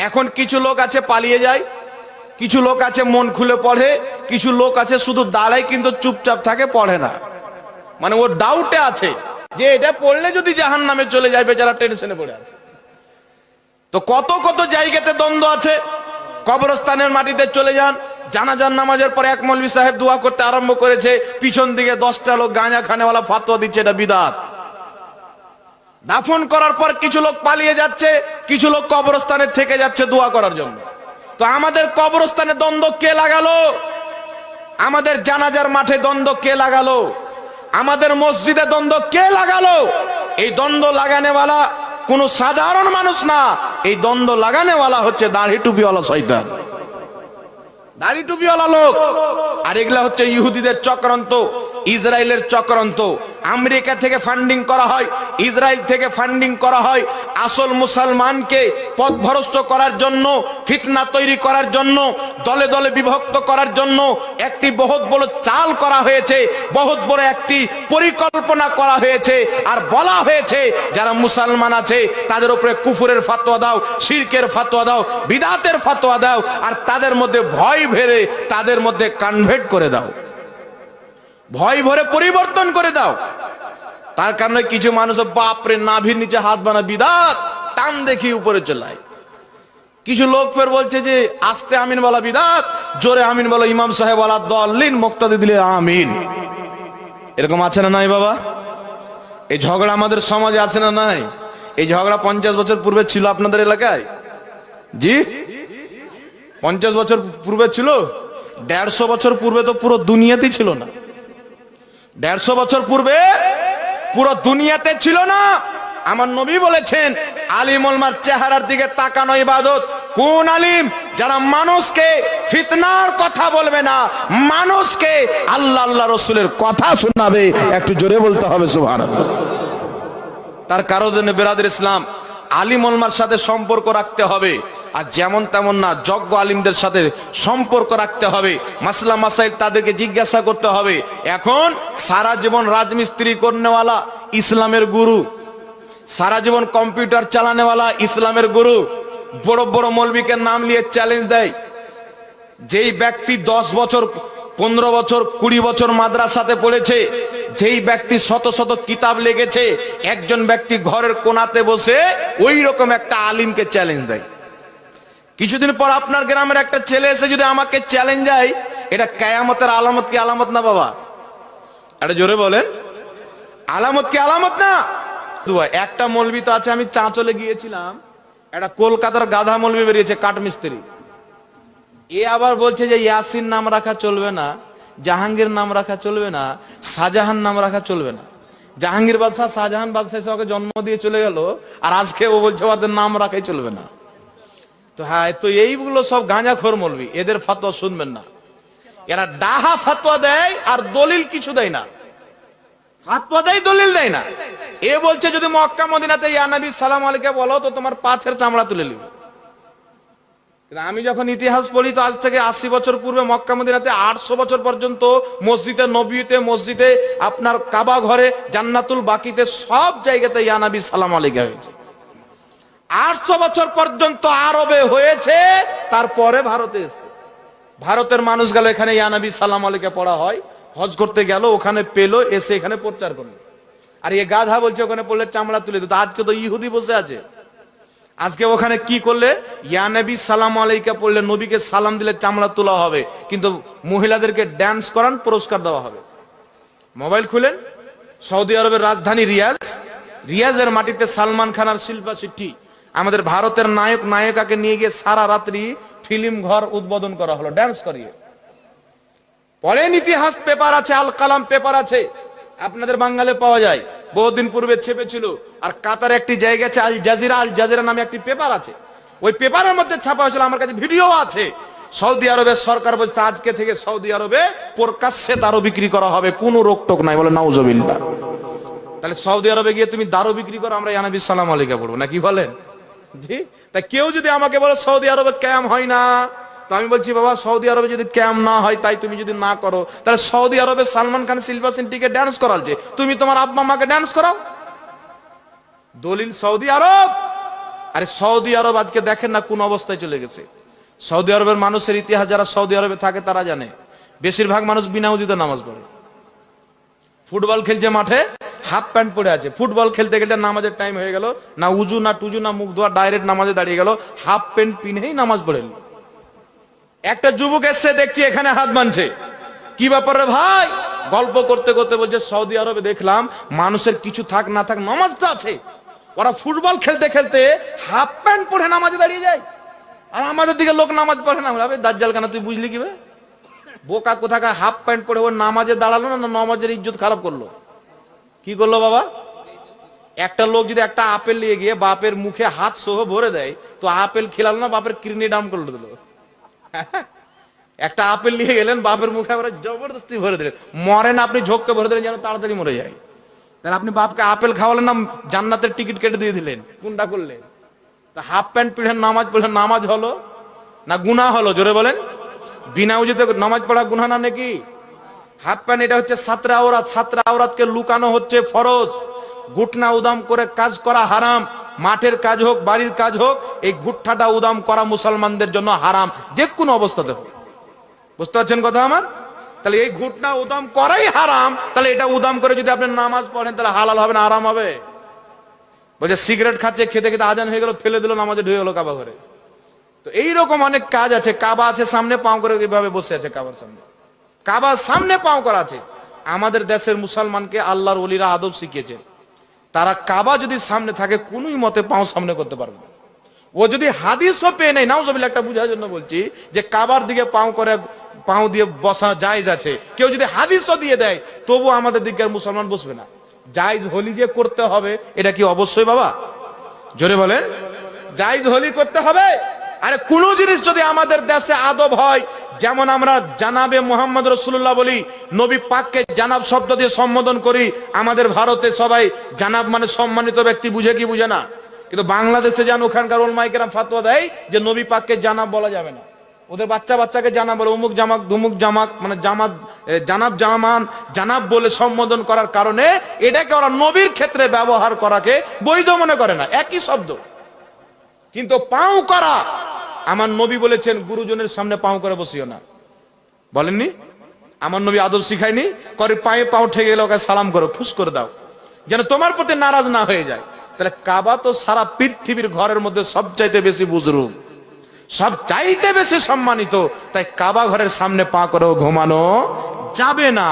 এখন কিছু লোক আছে পালিয়ে যায়, কিছু লোক আছে মন খুলে পড়ে, কিছু লোক আছে শুধু দাঁড়ায় কিন্তু চুপচাপ থাকে, পড়ে না। মানে ও ডাউটে আছে যে এটা পড়লে যদি জাহান্নামে চলে যায়, বেচারা টেনশনে পড়ে আছে। তো কত কত জায়গাতে দ্বন্দ্ব আছে। কবরস্থানের মাটিতে চলে যান, জানাজার নামাজের পর এক মৌলভী সাহেব দোয়া করতে আরম্ভ করেছে, পিছন দিকে 10টা লোক গাঁজা খানেওয়ালা ফাতোয়া দিচ্ছে এটা বিদআত। দাফন করার পর কিছু লোক পালিয়ে যাচ্ছে, কিছু লোক কবরস্থানে থেকে যাচ্ছে দোয়া করার জন্য। তো আমাদের কবরস্থানে দ্বন্দ্ব কে লাগালো? আমাদের জানাজার মাঠে দ্বন্দ্ব কে লাগালো? আমাদের মসজিদে দ্বন্দ্ব কে লাগালো? এই দ্বন্দ্ব লাগানেওয়ালা কোন সাধারণ মানুষ না, এই দ্বন্দ্ব লাগানেওয়ালা হচ্ছে দাড়ি টুপিওয়ালা শয়তান, দাড়ি টুপিওয়ালা লোক। আর এগুলা হচ্ছে ইহুদিদের চক্রান্ত, ইসরায়েলের চক্রান্ত। আমেরিকা থেকে ফান্ডিং করা হয়, ইসরায়েল থেকে ফান্ডিং করা হয় আসল মুসলমানকে পথভ্রষ্ট করার জন্য, ফিতনা তৈরি করার জন্য, দলে দলে বিভক্ত করার জন্য একটি বহুত বড় চাল করা হয়েছে, বহুত বড় একটি পরিকল্পনা করা হয়েছে। আর বলা হয়েছে যারা মুসলমান আছে তাদের উপরে কুফরের ফতোয়া দাও, শিরকের ফতোয়া দাও, বিদআতের ফতোয়া দাও, আর তাদের মধ্যে ভয় ভরে তাদের মধ্যে কনভার্ট করে দাও, ভয় ভরে পরিবর্তন করে দাও। তার কারণে কিছু মানুষ বাপরে নাভির নিচে হাত বানা বিদআত, টান দেখি উপরে চলায়। কিছু লোক ফের বলছে যে আস্তে আমিন বলা বিদআত, জোরে আমিন বলো ইমাম সাহেব ওয়ালা দাল্লিন, মুক্তাদি দিলে আমিন। এরকম আছে না নাই বাবা? এই ঝগড়া আমাদের সমাজে আছে না নাই? এই ঝগড়া 50 বছর পূর্বে ছিল আপনাদের এলাকায়? জি 50 বছর পূর্বে ছিল? 150 বছর পূর্বে তো পুরো দুনিয়াতেই ছিল না। 150 বছর পূর্বে পুরো দুনিয়াতে ছিল না। আমার নবী বলেছেন আলিম ওলমার চেহারার দিকে তাকানো ইবাদত। কোন আলিম? যারা মানুষকে ফিতনার কথা বলবে না, মানুষকে আল্লাহ আল্লাহ রসুলের কথা শোনাবে। একটু জোরে বলতে হবে সুবহানাল্লাহ। তার কারণে বেরাদের ইসলাম, আলিম ওলমার সাথে সম্পর্ক রাখতে হবে, আর যেমন তেমন না, যোগ্য আলিমদের সাথে সম্পর্ক রাখতে হবে। মাসলা মাসাইল তাদেরকে জিজ্ঞাসা করতে হবে। এখন সারা জীবন রাজমিস্ত্রি করনেওয়ালা ইসলামের গুরু, সারা জীবন কম্পিউটার চালানেওয়ালা ইসলামের গুরু, বড় বড় মৌলবীকে নাম নিয়ে চ্যালেঞ্জ দেয়। যেই ব্যক্তি 10 বছর 15 বছর 20 বছর মাদ্রাসাতে পড়েছে, যেই ব্যক্তি শত শত কিতাব লেগেছে, একজন ব্যক্তি ঘরের কোনাতে বসে ওই রকম একটা আলিমকে চ্যালেঞ্জ দেয়। কিছুদিন পর আপনার গ্রামের একটা ছেলে এসে যদি আমাকে চ্যালেঞ্জ দেয়, এটা কিয়ামতের আলামত কি আলামত না বাবা? এটা জোরে বলেন, আলামত কি আলামত না? একটা মৌলবি তো আছে, আমি চাঁচলে গিয়েছিলাম, একটা কলকাতার গাধা মৌলবি বেরিয়েছে, কাঠমিস্ত্রি। এ আবার বলছে যে ইয়াসিন নাম রাখা চলবে না, জাহাঙ্গীর নাম রাখা চলবে না, শাহজাহান নাম রাখা চলবে না। জাহাঙ্গীর বাদশাহ শাহজাহান বাদশাহ ওকে জন্ম দিয়ে চলে গেল, আর আজকে ও বলছে ওদের নাম রাখাই চলবে না। তো হ্যাঁ, তো এইগুলো সব গাঁজাখোর মৌলবি, এদের ফতোয়া শুনবেন না। এরা ডাহা ফতোয়া দেয় আর দলিল কিছু দেয় না, ফতোয়া দেয় দলিল দেয় না। এ বলছে যদি মক্কা মদিনাতে ইয়া নবী সালাম আলাইকুম বলো তো তোমার পাছের চামড়া তুলে নিব। আমি যখন ইতিহাস পড়ি তো আজ থেকে 80 বছর পূর্বে মক্কা মদিনাতে 800 বছর পর্যন্ত মসজিদে নবীতে, মসজিদে আপনার কাবা ঘরে, জান্নাতুল বাকিতে সব জায়গাতে ইয়া নবী সালাম আলাইকুম হয়েছে। 800 বছর পর্যন্ত আরবে হয়েছে, তারপরে ভারতে এসে ভারতের মানুষ গেল এখানে ইয়া নবী সালাম আলাইকুম পড়া হয়, হজ করতে গেল, ওখানে পেলো, এসে এখানে প্রচার করলো। আর এ গাধা বলছে ওখানে পড়লে চামড়া তুলে দিত। আজকে তো ইহুদি বসে আছে, আজকে ওখানে কি করলে ইয়া নবী সালাম আলাইকুম পড়লে, নবীকে সালাম দিলে চামড়া তোলা হবে, কিন্তু মহিলাদেরকে ড্যান্স করান, পুরস্কার দেওয়া হবে। মোবাইল খুলেন, সৌদি আরবের রাজধানী রিয়াজ, রিয়াজের মাটিতে সালমান খান আর শিল্পা শেট্টি, আমাদের ভারতের নায়ক নায়িকাকে নিয়ে গিয়ে সারা রাত্রি ফিল্ম ঘর উদ্বোধন করা হলো, ড্যান্স করিয়ে। পড়েন, ইতিহাস পেপার আছে, আল কালাম পেপার আছে, আপনাদের বাঙালি পাওয়া যায়, বহুদিন পূর্বে ছেপেছিল। আর কাতার একটি জায়গা আছে আল জাজিরা, আল জাজিরা নামে একটি পেপার আছে, ওই পেপারের মধ্যে ছাপা হয়েছিল, আমার কাছে ভিডিও আছে। সৌদি আরবের সরকার বলছে আজকে থেকে সৌদি আরবে প্রকাশ্যে দারু বিক্রি করা হবে, কোনো রোকটোক নাই, বলে নাউজুবিল্লাহ। তাহলে সৌদি আরবে গিয়ে তুমি দারু বিক্রি করো, আমরা ইয়া নবী সালাম আলাইকুম পড়বো না, কি বলেন? জি, তাই কেউ যদি আমাকে বলে সৌদি আরবে ক্যাম হয় না, তো আমি বলছি বাবা সৌদি আরবে যদি ক্যাম না হয়, তাই তুমি যদি না করো, তাহলে সৌদি আরবে সালমান খান শিল্পা শেট্টিকে ড্যান্স করালছে, তুমি তোমার আব্বা মাকে ড্যান্স করাও। দলিল সৌদি আরব। আরে সৌদি আরব আজকে দেখেন না কোন অবস্থায় চলে গেছে। সৌদি আরবের মানুষের ইতিহাস যারা সৌদি আরবে থাকে তারা জানে, বেশিরভাগ মানুষ বিনা উজুতে নামাজ পড়ে। ফুটবল খেলছে মাঠে, হাফ প্যান্ট পরে আছে, ফুটবল খেলতে খেলতে নামাজের টাইম হয়ে গেল, না উজু না টুজু না মুখ ধোয়া, ডাইরেক্ট নামাজে দাঁড়িয়ে গেল, হাফ প্যান্ট পিনেই নামাজ পড়ে। একটা যুবক এসছে, দেখছি এখানে হাত বাঁধছে। কি ব্যাপারে ভাই? গল্প করতে করতে বলছে সৌদি আরবে দেখলাম মানুষের কিছু থাক না থাক নামাজটা আছে, ওরা ফুটবল খেলতে খেলতে হাফ প্যান্ট পরে নামাজে দাঁড়িয়ে যায়, আর আমাদের দিকে লোক নামাজ পড়ে না। দাজ্জাল কেন তুই বুঝলি কি ভাই? বোকা কোথাকার, হাফ প্যান্ট পরে ও নামাজে দাঁড়ালো না, নামাজের ইজ্জত খারাপ করলো। কি করলো বাবা? একটা লোক যদি একটা আপেল নিয়ে গিয়ে বাপের মুখে হাত সহ ভরে দেয়, তো আপেল খেলালো না, বাপের কিডনি ডাউন করে দিল। একটা আপেল নিয়ে গেলেন, বাপের মুখে আবার জবরদস্তি ভরে দিলেন, মরে না, আপনি ঝোঁককে ভরে দিলেন যেন তাড়াতাড়ি মরে যায়। তাহলে আপনি বাপকে আপেল খাওয়ালেন না, জান্নাতের টিকিট কেটে দিয়ে দিলেন, কোনটা করলেন? হাফ প্যান্ট পিড়ে নামাজ পড়লেন, নামাজ হলো না গুনাহ হলো? জোরে বলেন। বিনা উজুতে নামাজ পড়া গুনাহ না নাকি? হাফ প্যান্ট এটা হচ্ছে সাতরা আওরাত, সাতরা আওরাতকে লুকানো হচ্ছে ফরজ। ঘুটনা উদাম করে কাজ করা হারাম। মাঠের কাজ হোক, বাড়ির কাজ হোক, এই ঘুটঠাটা উদাম করা মুসলমানদের জন্য হারাম, যে কোনো অবস্থাতে হোক। বুঝতে পারছেন কথা আমার? তাহলে এই ঘুটনা উদাম করাই হারাম, তাহলে এটা উদাম করে যদি আপনি নামাজ পড়েন তাহলে হালাল হবে না হারাম হবে? বলছে সিগারেট খাচ্ছে, খেতে খেতে আজান হয়ে গেল, ফেলে দিল, নামাজে ঢুকে গেল কাবা ঘরে। তো এইরকম অনেক কাজ আছে। কাবা আছে সামনে, পাও করে এইভাবে বসে আছে কাবার সামনে, কাবার সামনে পাও করা আছে। আমাদের দেশের মুসলমানকে আল্লাহর ওলিরা আদব শিখিয়েছে, তারা কাবা যদি সামনে থাকে কোনোই মতে পাও সামনে করতে পারবে না। ও যদি হাদিসও পেয়ে নেই, নাউজুবিল্লাহ, একটা বুঝার জন্য বলছি, যে কাবার দিকে পাও করে পাও দিয়ে বসা জায়েজ আছে, কেউ যদি হাদিসও দিয়ে দেয় তবু আমাদের দিকের মুসলমান বসবে না। জায়েজ হলি যে করতে হবে, এটা কি অবশ্যই বাবা? জোরে বলেন। জায়েজ হলি করতে হবে। আরে কোন জিনিস যদি আমাদের দেশে আদব হয়, যেমন আমরা জানাবে মুহাম্মদ রাসূলুল্লাহ বলি, নবী পাককে জানাব শব্দ দিয়ে সম্বোধন করি, আমাদের ভারতে সবাই জানাব মানে সম্মানিত ব্যক্তি বুঝে কি বুঝে না? কিন্তু বাংলাদেশে যান, ওখানকার ওলামায়ে কেরাম ফতোয়া দেয় যে নবী পাককে জানাব বলা যাবে না। ওদের বাচ্চা বাচ্চাকে জানাব বলে, অমুক জামাক ধুমুক জামাক, মানে জামাত জানাব জামান জানাব বলে সম্বোধন করার কারণে এটাকে ওরা নবীর ক্ষেত্রে ব্যবহার করাকে বৈধ মনে করে না, একই শব্দ। কিন্তু পাও করা, আমার নবী বলেছেন গুরুজনের সামনে পাও করে বসিও না, বলেননি? আমার নবী আদব শিখায়নি? করে পায়ে পাও ঠেকে গেলে ওকে সালাম করো, ফুস করে দাও, যেন তোমার প্রতি নারাজ না হয়ে যায়। তাহলে কাবা তো সারা পৃথিবীর ঘরের মধ্যে সবচাইতে বেশি বুজরুগ, সব চাইতে বেশি সম্মানিত, তাই কাবা ঘরের সামনে পা করেও ঘুমানো যাবে না।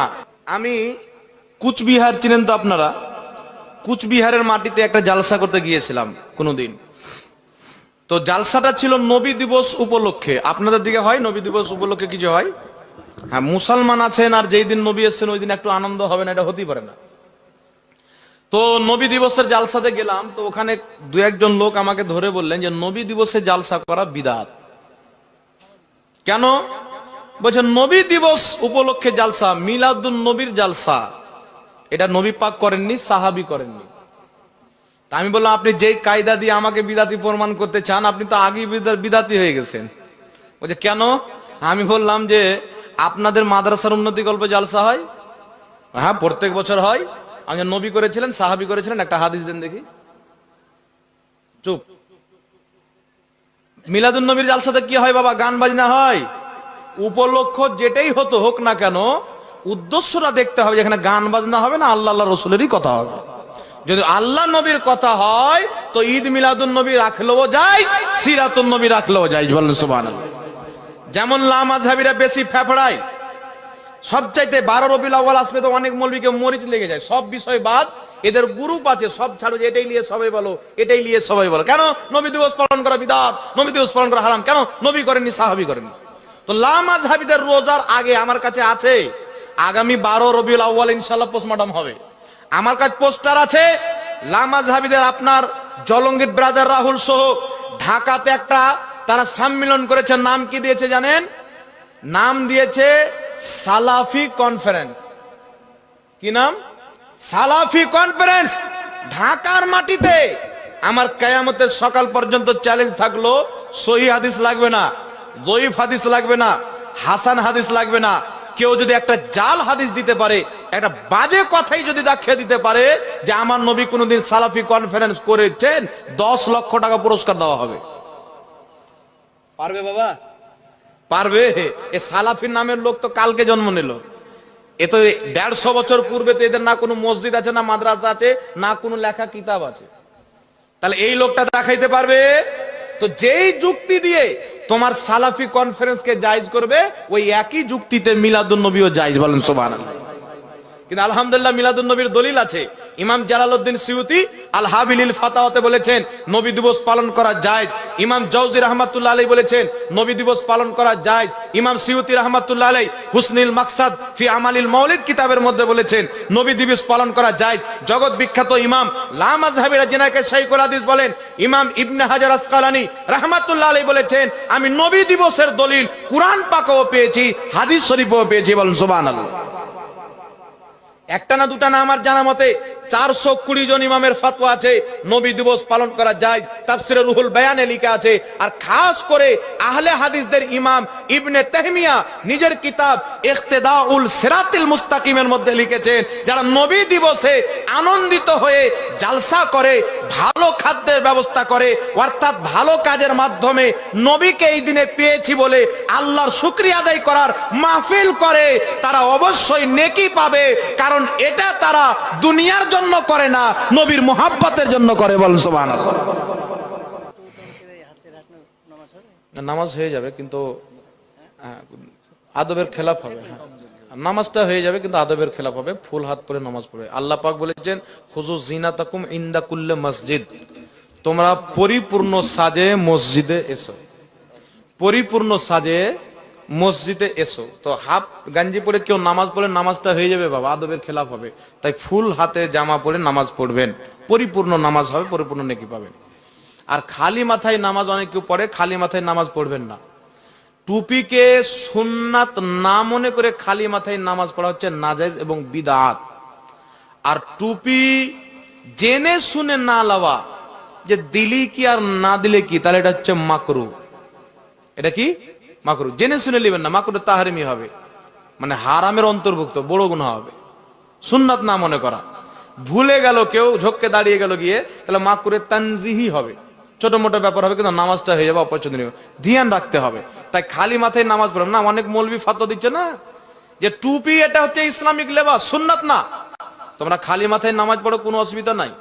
আমি কুচবিহার চিনেন তো আপনারা? কুচবিহারের মাটিতে একটা জালসা করতে গিয়েছিলাম কোনদিন। তো জালসাটা ছিল নবী দিবস উপলক্ষে। আপনাদের দিকে হয় নবী দিবস উপলক্ষে কিছু হয়? হ্যাঁ, মুসলমান আছেন আর যেই দিন নবী এসেছেন ওই দিন একটু আনন্দ হবে না, এটা হতেই পারে না। তো নবী দিবসের জালসাতে গেলাম, তো ওখানে দু একজন লোক আমাকে ধরে বললেন যে নবী দিবসে জালসা করা বিদআত। কেন? বলছেন নবী দিবস উপলক্ষে জালসা, মিলাদুন নবীর জালসা, এটা নবী পাক করেননি, সাহাবী করেননি। তা আমি বললাম আপনি যেই কায়দা দিয়ে আমাকে বিদাতি প্রমাণ করতে চান, আপনি তো আগেই বিদাতি হয়ে গেছেন। বলছে কেন? আমি বললাম যে আপনাদের মাদ্রাসার উন্নতি গল্পে জালসা হয়? হ্যাঁ, প্রত্যেক বছর হয়। আমি নবী করেছিলেন, সাহাবী করেছিলেন, একটা হাদিস দেন দেখি। চুপ। মিলাদুন নবীর জালসাতে কি হয় বাবা? গান বাজনা হয়। উপলক্ষ যেটাই হতো হোক না কেন, উদ্দেশ্যটা দেখতে হবে, যেখানে গান বাজনা হবে না, আল্লাহ আল্লাহ রসুলেরই কথা হবে। যদি আল্লাহ নবীর কথা হয় তো ঈদ মিলাদুন নবী রাখলেও যায়, সিরাতুন নবী রাখলেও যায়। বলেন সুবহানাল্লাহ। যেমন লামাযহাবীরা বেশি ফেফড়ায়, সবচাইতে 12 রবিউল আউয়াল আসবে তো অনেক মৌলবীকে মরিচ লেগে যায়, সব বিষয় বাদ, এদের গ্রুপ আছে, সব ছাড়ো, এটাই নিয়ে সবাই বলো, এটাই নিয়ে সবাই বলো। কেন? নবী দিবস পালন করা বিদআত, নবী দিবস পালন করা হারাম। কেন? নবী করেননি, সাহাবী করেননি। তো লামাযহাবীদের রোজার আগে আমার কাছে আছে, আগামী 12 রবিউল আউয়াল ইনশাআল্লাহ পোস্টমর্টম হবে। আমার কাছে পোস্টার আছে লামাযহাবীদের, আপনার জলঙ্গির ব্রাদার রাহুল সহ ঢাকাতে একটা তারা সম্মেলন করেছে। নাম কি দিয়েছে জানেন? নাম দিয়েছে সালাফি কনফারেন্স। কি নাম? সালাফি কনফারেন্স। ঢাকার মাটিতে আমার কিয়ামতের সকাল পর্যন্ত চ্যালেঞ্জ থাকলো, সহিহ হাদিস লাগবে না, যঈফ হাদিস লাগবে না, হাসান হাদিস লাগবে না, কেউ যদি একটা জাল হাদিস দিতে পারে, একটা বাজে কথাই যদি দেখিয়ে দিতে পারে যে আমার নবী কোনদিন সালাফি কনফারেন্স করেছেন, 10 লক্ষ টাকা পুরস্কার দেওয়া হবে। পারবে বাবা? পারবে? এ সালাফির নামের লোক তো কালকে জন্ম নিল। এ তো 150 বছর পূর্বে তো এদের না কোনো মসজিদ আছে, না মাদ্রাসা আছে, না কোনো লেখা কিতাব আছে। তাহলে এই লোকটা দেখাইতে পারবে? তো যেই যুক্তি দিয়ে তোমার সালাফি কনফারেন্সকে জায়েজ করবে, ওই একই যুক্তিতে মিলাদুন নবীও জায়েজ। বলেন সুবহানাল্লাহ। কিন্তু আলহামদুলিল্লাহ মিলাদুন নবীর দলিল আছে। ইমাম জালালউদ্দিন সিয়ুতি আল হাবিলিল ফাতাওয়াতে বলেছেন নবী দিবস পালন করা জায়েজ। ইমাম জাওজি রাহমাতুল্লাহ আলাইহি বলেছেন নবী দিবস পালন করা জায়েজ। ইমাম সিয়ুতি রাহমাতুল্লাহ আলাইহি হুসনুল মাকসাদ ফি আমালিল মাউলিদ কিতাবের মধ্যে বলেছেন নবী দিবস পালন করা জায়েজ। জগৎ বিখ্যাত ইমাম লা মাযহাবিরা যিনাকে শাইখুল হাদিস বলেন ইমাম ইবনে হাজার আসকালানী রাহমাতুল্লাহ আলাইহি বলেছেন আমি নবী দিবসের দলিল কুরআন পাকেও পেয়েছি, হাদিস শরীফেও পেয়েছি। বলেন সুবহানাল্লাহ। একটা না দুটা না, আমার জানা মতে 420 জন ইমামের ফতোয়া আছে নবী দিবস পালন করা যায়। তাফসিরে রুহুল বায়ানে লেখা আছে। আর খাস করে আহলে হাদিসদের ইমাম ইবনে তাহমিয়া নিজের কিতাব ইখতিদাউল সিরাতিল মুস্তাকিমের মধ্যে লিখেছেন যারা নবী দিবসে আনন্দিত হয়ে জালসা করে, ভালো খাদ্যের ব্যবস্থা করে, অর্থাৎ ভালো কাজের মাধ্যমে নবীকে এই দিনে পেয়েছি বলে আল্লাহর শুকরিয়া আদায় করার মাহফিল করে, তারা অবশ্যই নেকি পাবে। কারণ এটা তারা দুনিয়ার জন্য করে না, নবীর মুহাব্বতের জন্য করে। বলেন সুবহানাল্লাহ। নামাজ হয়ে যাবে কিন্তু আদবের খেলাফ হবে। নামাজটা হয়ে যাবে কিন্তু আদবের খেলাফ হবে। ফুল হাত পরে নামাজ পড়বে। আল্লাহ পাক বলেছেন খুযু যিনাতাকুম ইনদা কুল্লি মসজিদ, তোমরা পরিপূর্ণ সাজে মসজিদে এসো। পরিপূর্ণ সাজে মসজিদে এসো। তো হাফ গাঞ্জি পরে কেউ নামাজ পড়ে নামাজটা হয়ে যাবে বাবা, আদবের খেলাফ হবে। তাই ফুল হাতে জামা পরে নামাজ পড়বেন, পরিপূর্ণ নামাজ হবে, পরিপূর্ণ নেকি পাবেন। আর খালি মাথায় নামাজ অনেক কেউ পড়ে, খালি মাথায় নামাজ পড়বেন না। টুপিকে সুন্নাত না মনে করে খালি মাথায় নামাজ পড়া হচ্ছে নাজায়েজ এবং বিদআত। আর টুপি জেনে শুনে না লওয়া, যে দিলি কি আর না দিলে কি, তাহলে এটা হচ্ছে মাকরু। এটা কি মাকরু, জেনে শুনে নেবেন না, মাকরু তাহরিমি হবে, মানে হারামের অন্তর্ভুক্ত, বড় গুনাহ হবে। সুন্নাত না মনে করা, ভুলে গেল কেউ, ঝোঁককে দাঁড়িয়ে গেল গিয়ে, তাহলে মাকরুরে তানজিহি হবে, ছোট মোটো ব্যাপার হবে, কিন্তু নামাজটা হয়ে যাবে অপছন্দনীয়। ধ্যান রাখতে হবে। তাই খালি মাথায় নামাজ পড়েন না। অনেক মৌলবি ফাতোয়া দিচ্ছে না যে টুপি এটা হচ্ছে ইসলামিক লেবাস, সুন্নাত না। তোমরা খালি মাথায় নামাজ পড়ো, কোনো অসুবিধা নাই।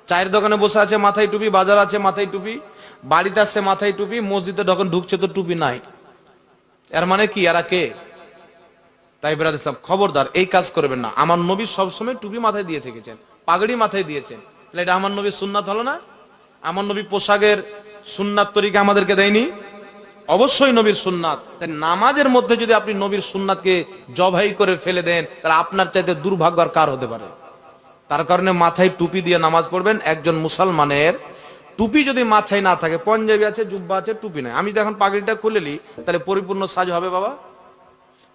চায়ের দোকানে বসে আছে মাথায় টুপি, বাজার আছে মাথায় টুপি, বাড়িতে আসছে মাথায় টুপি, মসজিদে যখন ঢুকছে তো টুপি নাই। এর মানে কি, এরা কে? তাই বেরাদ ইসলাম খবরদার এই কাজ করবেন না। আমার নবী সবসময় টুপি মাথায় দিয়ে থেকেছেন, পাগড়ি মাথায় দিয়েছেন। এটা আমার নবীর সুন্নাত হলো না? আমার নবী পোশাকের সুন্নাত তরিকা আমাদেরকে দেয়নি? অবশ্যই নবীর সুন্নাত। তাই নামাজের মধ্যে যদি আপনি নবীর সুন্নাতকে জবাই করে ফেলে দেন, তাহলে আপনার চাইতে দুর্ভাগ্য আর কার হতে পারে? তার কারণে মাথায় টুপি দিয়ে নামাজ পড়বেন। একজন মুসলমানের টুপি যদি মাথায় না থাকে, পঞ্জাবি আছে, জুব্বা আছে, টুপি নাই, আমি যখন পাগড়িটা খুলে নি, তাহলে পরিপূর্ণ সাজ হবে বাবা?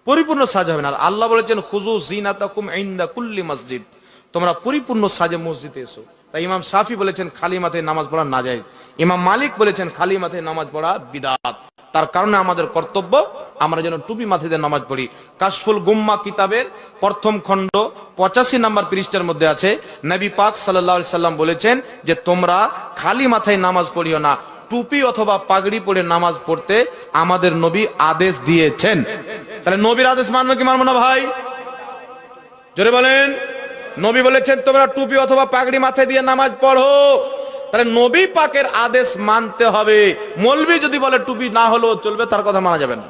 পরিপূর্ণ সাজ হবে না। আল্লাহ বলেছেন খুযু যিনাতাকুম ইনদা কুল্লি মসজিদ, তোমরা পরিপূর্ণ সাজে মসজিদে এসো। তাই ইমাম শাফি বলেছেন খালি মাথায় নামাজ পড়া নাজায়েজ। ইমাম মালিক বলেছেন খালি মাথায় নামাজ পড়া বিদআত। তার কারণে আমাদের কর্তব্য আমরা যেন টুপি মাথায় দিয়ে নামাজ পড়ি। কাশফুল গুম্মা কিতাবের প্রথম খণ্ড 85 নম্বর পৃষ্ঠার মধ্যে আছে, নবী পাক সাল্লাল্লাহু আলাইহি সাল্লাম বলেছেন যে তোমরা খালি মাথায় নামাজ পড়িও না, টুপি অথবা পাগড়ি পরে নামাজ পড়তে আমাদের নবী আদেশ দিয়েছেন। তাহলে নবীর আদেশ মানবো কি মানবো না ভাই? জোরে বলেন। নবী বলেছেন তোমরা টুপি অথবা পাগড়ি মাথায় দিয়ে নামাজ পড়ো, তাহলে নবী পাকের আদেশ মানতে হবে। মৌলবি যদি বলে টুপি না হলেও চলবে, তার কথা মানা যাবে না।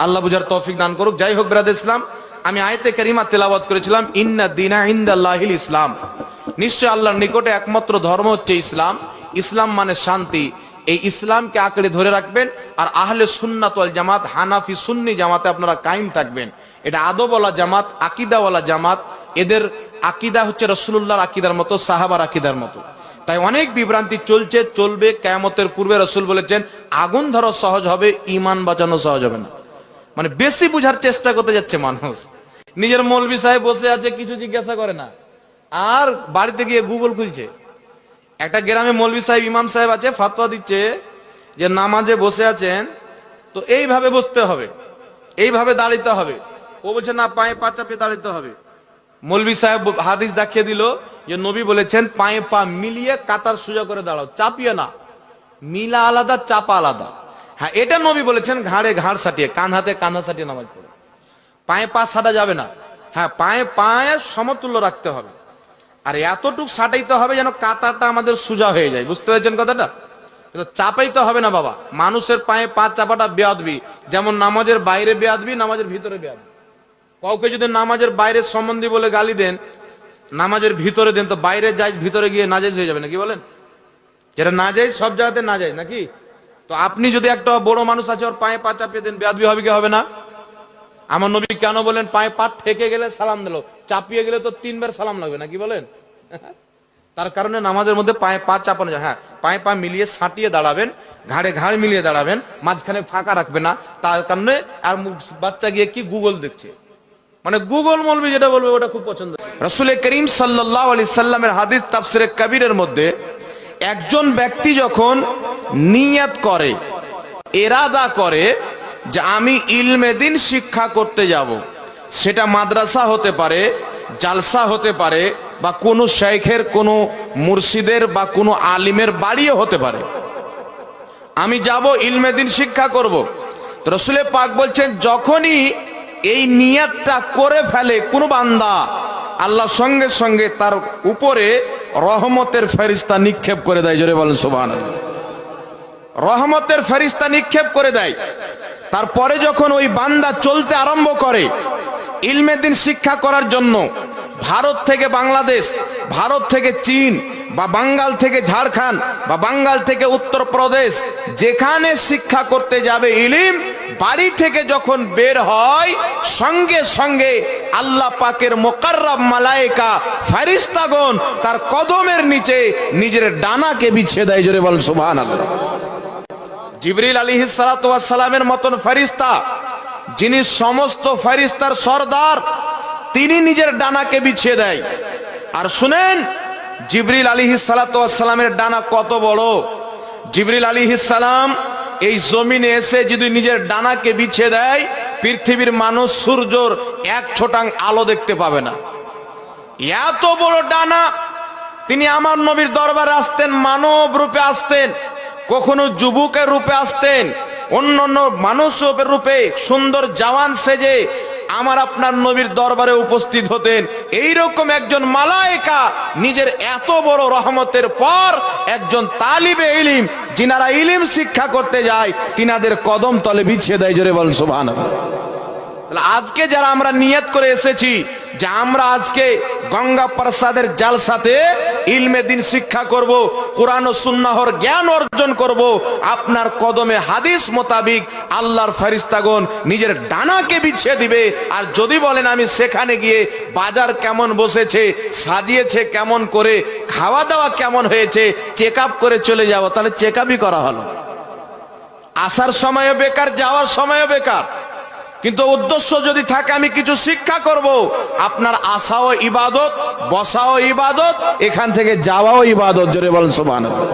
আল্লাহ বুঝার তৌফিক দান করুক। যাই হোক ব্রাদার ইসলাম, আমি আয়াতে কারিমা তেলাওয়াত করেছিলাম ইন্না দীনা ইনদাল্লাহিল ইসলাম, নিশ্চয় আল্লাহর নিকটে একমাত্র ধর্ম হচ্ছে ইসলাম। ইসলাম মানে শান্তি। এই ইসলামকে আঁকড়ে ধরে রাখবেন। আর আহলে সুন্নাত ওয়াল জামাত, হানাফি সুন্নি জামাতে আপনারা কায়েম থাকবেন। এটা আদবওয়ালা জামাত, আকীদাওয়ালা জামাত। এদের আকীদা হচ্ছে রাসূলুল্লাহর আকীদার মতো, সাহাবার আকীদার মতো। তাই অনেক বিভ্রান্তি চলছে, চলবে। কিয়ামতের পূর্বে রাসূল বলেছেন আগুন ধরা সহজ হবে, ঈমান বাঁচানো সহজ হবে না। মানে বেশি বুঝার চেষ্টা করতে যাচ্ছে মানুষ। নিজের মৌলবি সাহেব বসে আছে, কিছু জিজ্ঞাসা করে না, আর বাড়িতে গিয়ে গুগল খুলছে। একটা গ্রামে মৌলবি সাহেব, ইমাম সাহেব আছে, ফতোয়া দিচ্ছে যে নামাজে বসে আছেন তো এইভাবে বসতে হবে, এইভাবে দাঁড়াতে হবে। ও বলছে না, পায়ে পা চাপিয়ে দাঁড়াতে হবে। মৌলবি সাহেব হাদিস দেখিয়ে দিল যে নবী বলেছেন পায়ে পা মিলিয়ে কাতার সোজা করে দাঁড়াও, চাপিয়ে না। মিলা আলাদা, চাপা আলাদা। হ্যাঁ, এটা নবী বলেছেন ঘাড়ে ঘাড় সাটিয়ে, কাঁধাতে কাঁধা সাটিয়ে নামাজ পড়ো। পায়ে পা সাটা যাবে না। হ্যাঁ, পায়ে পায়ে সমতুল্য রাখতে হবে। আর এতটুকু সাটাইতে হবে যেন কাতারটা আমাদের সোজা হয়ে যায়। বুঝতে পেরেছেন কথাটা? কিন্তু চাপাইতে হবে না বাবা। মানুষের পায়ে পা চাপাটা বেয়াদবি, যেমন নামাজের বাইরে বেয়াদবি, নামাজের ভিতরে বেয়াদবি। কাউকে যদি নামাজের বাইরের সম্বন্ধী বলে গালি দেন, নামাজের ভিতরে দেন, তো বাইরে যাই ভিতরে গিয়ে নাজায়েজ হয়ে যাবে নাকি বলেন? যেটা নাজায়েজ সব জায়গাতে নাজায়েজ নাকি? তো আপনি যদি একটা বড় মানুষ আছে ওর পায়ে পা চাপিয়ে দেন, বেয়াদবি হবে কি হবে না? আমার নবী কেন বলেন পায়ে পা ঠেকে গেলে সালাম দিল, চাপিয়ে গেলে তো 3 বার সালাম লাগবে নাকি বলেন? তার কারণে নামাজের মধ্যে পায়ে পা চাপানো যায়। হ্যাঁ, পায়ে পা মিলিয়ে সাঁটিয়ে দাঁড়াবেন, ঘাড়ে ঘাড় মিলিয়ে দাঁড়াবেন, মাঝখানে ফাঁকা রাখবে না। তার কারণে আর বাচ্চা গিয়ে কি গুগল দেখছে, মানে গুগল মৌলবি যেটা বলবে ওটা খুব পছন্দ। রাসূল করিম সাল্লাল্লাহু আলাইহি সাল্লামের হাদিস তাফসীরে কবীরের মধ্যে একজন ব্যক্তি যখন নিয়ত করে, ইরাদা করে যে আমি ইলমে দ্বীন শিক্ষা করতে যাব, সেটা মাদ্রাসা হতে পারে, জালসা হতে পারে, বা কোনো শেখের, কোনো মুর্শিদের বা কোনো আলিমের বাড়িও হতে পারে, আমি যাব ইলমে দ্বীন শিক্ষা করব। তো রাসূল পাক বলছেন যখনই এই নিয়তটা করে ফেলে কোন বান্দা, আল্লাহ সঙ্গে সঙ্গে তার উপরে রহমতের ফেরেশতা নিক্ষেপ করে দেয়। জোরে বলেন সুবহানাল্লাহ। রহমতের ফেরেশতা নিক্ষেপ করে দেয়। তারপরে যখন ওই বান্দা চলতে আরম্ভ করে ইলমে দ্বীন শিক্ষা করার জন্য, ভারত থেকে বাংলাদেশ, ভারত থেকে চীন, বা বাঙ্গাল থেকে ঝাড়খণ্ড, বা বাঙ্গাল থেকে উত্তরপ্রদেশ, যেখানে শিক্ষা করতে যাবে ইলম, বাড়ি থেকে যখন বের হয় সঙ্গে সঙ্গে আল্লাহ পাকের মুকাররব মালায়েকা ফেরেশতাগণ তার কদমের নিচে নিজের ডানাকে বিছিয়ে দেয়। জোরে বলেন সুবহানাল্লাহ। জিবরিল আলাইহিস সালাতু ওয়াস সালামের মতন ফেরেশতা, যিনি সমস্ত ফেরেশতার সরদার, তিনি নিজের ডানাকে বিছিয়ে দেয়। আর শুনেন, জিবরিল আলাইহিস সালাতু ওয়াস সালামের ডানা কত বড়। জিবরিল আলাইহিস সালাম এই জমিনে এসে যদি নিজের ডানাকে বিছিয়ে দেয়, পৃথিবীর মানুষ সূর্যর 1 ছোটাং আলো দেখতে পাবে না। এত বড় ডানা। তিনি আমার নবীর দরবারে আসতেন, মানব রূপে আসতেন, কখনো যুবকের রূপে আসতেন, অন্যান্য মানুষের রূপে সুন্দর জওয়ান সেজে আমার আপনার নবীর দরবারে উপস্থিত হতেন। এইরকম একজন মালায়েকা নিজের এত বড় রহমতের পর একজন তালিবে ইলম, যিনারা ইলম শিক্ষা করতে যায়, তিনাদের কদম তলে বিছিয়ে দেয়। জোরে বলেন সুবহানাল্লাহ। আজকে যারা আমরা নিয়ত করে এসেছি যে আমরা আজকে গঙ্গা প্রসাদের জালসাতে ইলমে দ্বীন শিক্ষা করব, কোরআন ও সুন্নাহর জ্ঞান অর্জন করব, আপনার কদমে হাদিস মোতাবিক আল্লাহর ফেরেশতাগণ নিজের ডানাকে বিছিয়ে দিবে। আর যদি বলেন আমি সেখানে গিয়ে বাজার কেমন বসেছে, সাজিয়েছে কেমন করে, খাওয়া দাওয়া কেমন হয়েছে, চেক আপ করে চলে যাব, তাহলে চেক আপই করা হলো। আসার সময়ও বেকার, যাওয়ার সময়ও বেকার। কিন্তু উদ্দেশ্য যদি থাকে আমি কিছু শিক্ষা করব, আপনার আসাও ইবাদত, বসাও ইবাদত, এখান থেকে যাওয়াও ইবাদত। জোরে বলেন সুবহানাল্লাহ।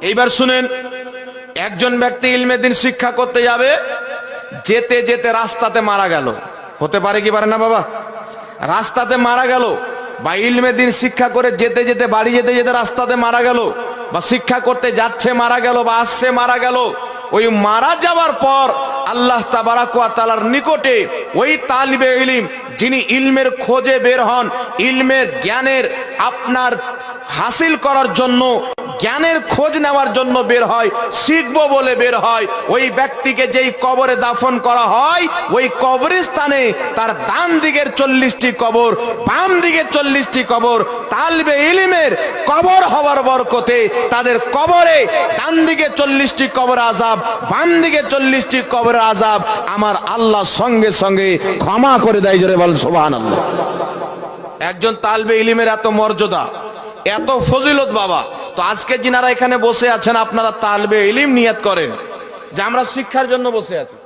এইবার শুনেন, একজন ব্যক্তি ইলমে দ্বীন শিক্ষা করতে যাবে, যেতে যেতে রাস্তাতে মারা গেল। হতে পারে কি পারে না বাবা? রাস্তাতে মারা গেল, বা ইলমে দ্বীন শিক্ষা করে যেতে যেতে, বাড়ি যেতে যেতে রাস্তাতে মারা গেল, বা শিক্ষা করতে যাচ্ছে মারা গেল, বা আসছে মারা গেল। ওই মারা যাওয়ার পর আল্লাহ তাবারাক ওয়া তাআলার নিকটে ওই তালিবে ইলম, যিনি ইলমের খোঁজে বের হন, ইলমের জ্ঞানের আপনার হাসিল করার জন্য, জ্ঞানের খোঁজ নেওয়ার জন্য বের হয়, শিখবো বলে বের হয়, ওই ব্যক্তিকে যেই কবরে দাফন করা হয়, ওই কবরস্থানে তার ডান দিকের 40টি কবর, বাম দিকের 40টি কবর, তালিবে ইলমের কবর হওয়ার বরকতে তাদের কবরে ডান দিকে 40টি কবর আযাব, বাম দিকে 40টি কবর আযাব আমার আল্লাহ সঙ্গে সঙ্গে ক্ষমা করে দেয়। জোরে বলেন সুবহানাল্লাহ। একজন তালিবে ইলমের এত মর্যাদা, এত ফজিলত বাবা। তো আজকে যিনারা এখানে বসে আছেন, আপনারা তালিবে ইলম নিয়ত করেন যে আমরা শিক্ষার জন্য বসে আছি।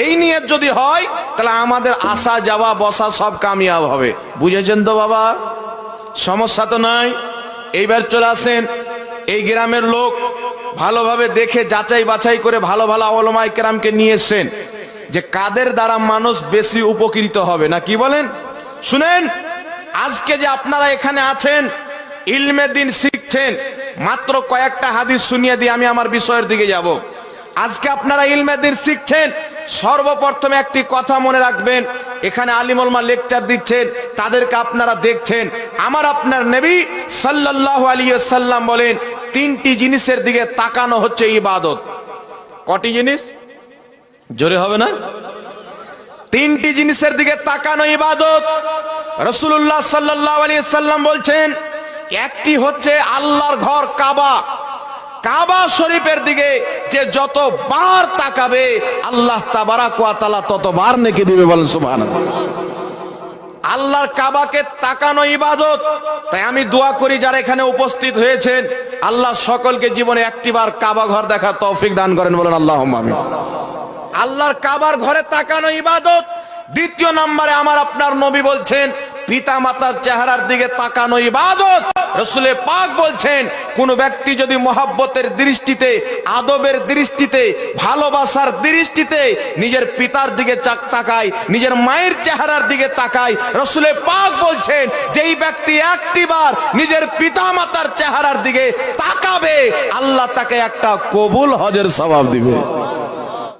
এই নিয়ত যদি হয় তাহলে আমাদের আসা যাওয়া বসা সব কামিয়াব হবে। বুঝেছেন তো বাবা? সমস্যা তো নাই। এইবার চলে আসেন, এই গ্রামের লোক ভালোভাবে দেখে যাচাই বাছাই করে ভালো ভালো উলামায়ে কেরামকে নিয়ে এসেছেন যে কাদের দ্বারা মানুষ বেশি উপকৃত হবে, না কি বলেন? শুনেন, আজকে যে আপনারা এখানে আছেন, ইলমে দ্বীন শিখছেন, মাত্র কয়েকটা হাদিস শুনিয়ে দিয়ে আমি আমার বিষয়ের দিকে যাব। আজকে আপনারা ইলমে দ্বীন শিখছেন, সর্বপ্রথমে একটি কথা মনে রাখবেন, এখানে আলিম ওলামা লেকচার দিচ্ছেন, তাদেরকে আপনারা দেখছেন। আমার আপনার নবী সাল্লাল্লাহু আলাইহি ওয়াসাল্লাম বলেন, তিনটি জিনিসের দিকে তাকানো হচ্ছে ইবাদত। কটি জিনিস? জোরে হবে না? তিনটি জিনিসের দিকে তাকানো ইবাদত। রাসূলুল্লাহ সাল্লাল্লাহু আলাইহি ওয়াসাল্লাম বলছেন, একটি হচ্ছে আল্লাহর ঘর কাবা। কাবা শরীফের দিকে যে যতবার তাকাবে আল্লাহ তাবারাক ওয়া তাআলা ততবার নেকি দিবে, বলেন সুবহানাল্লাহ। আল্লাহর কাবাকে তাকানো ইবাদত। তাই আমি দোয়া করি যারা এখানে উপস্থিত হয়েছেন, আল্লাহ সকলকে জীবনে একটিবার কাবা ঘর দেখার তৌফিক দান করেন, বলেন আল্লাহুম্মা আমিন। আল্লাহর কাবার ঘরে তাকানো ইবাদত। দ্বিতীয় নম্বরে আমার আপনার নবী বলছেন, পিতা মাতার চেহারার দিকে তাকানো ইবাদত। রাসূল পাক বলছেন, কোন ব্যক্তি যদি মহব্বতের দৃষ্টিতে, আদবের দৃষ্টিতে, ভালোবাসার দৃষ্টিতে নিজের পিতার দিকে তাকায়, নিজের মায়ের চেহারার দিকে তাকায়, রাসূল পাক বলছেন যেই ব্যক্তি একটিবার নিজের পিতা মাতার চেহারার দিকে তাকাবে আল্লাহ তাকে একটা কবুল হজের সওয়াব দিবে।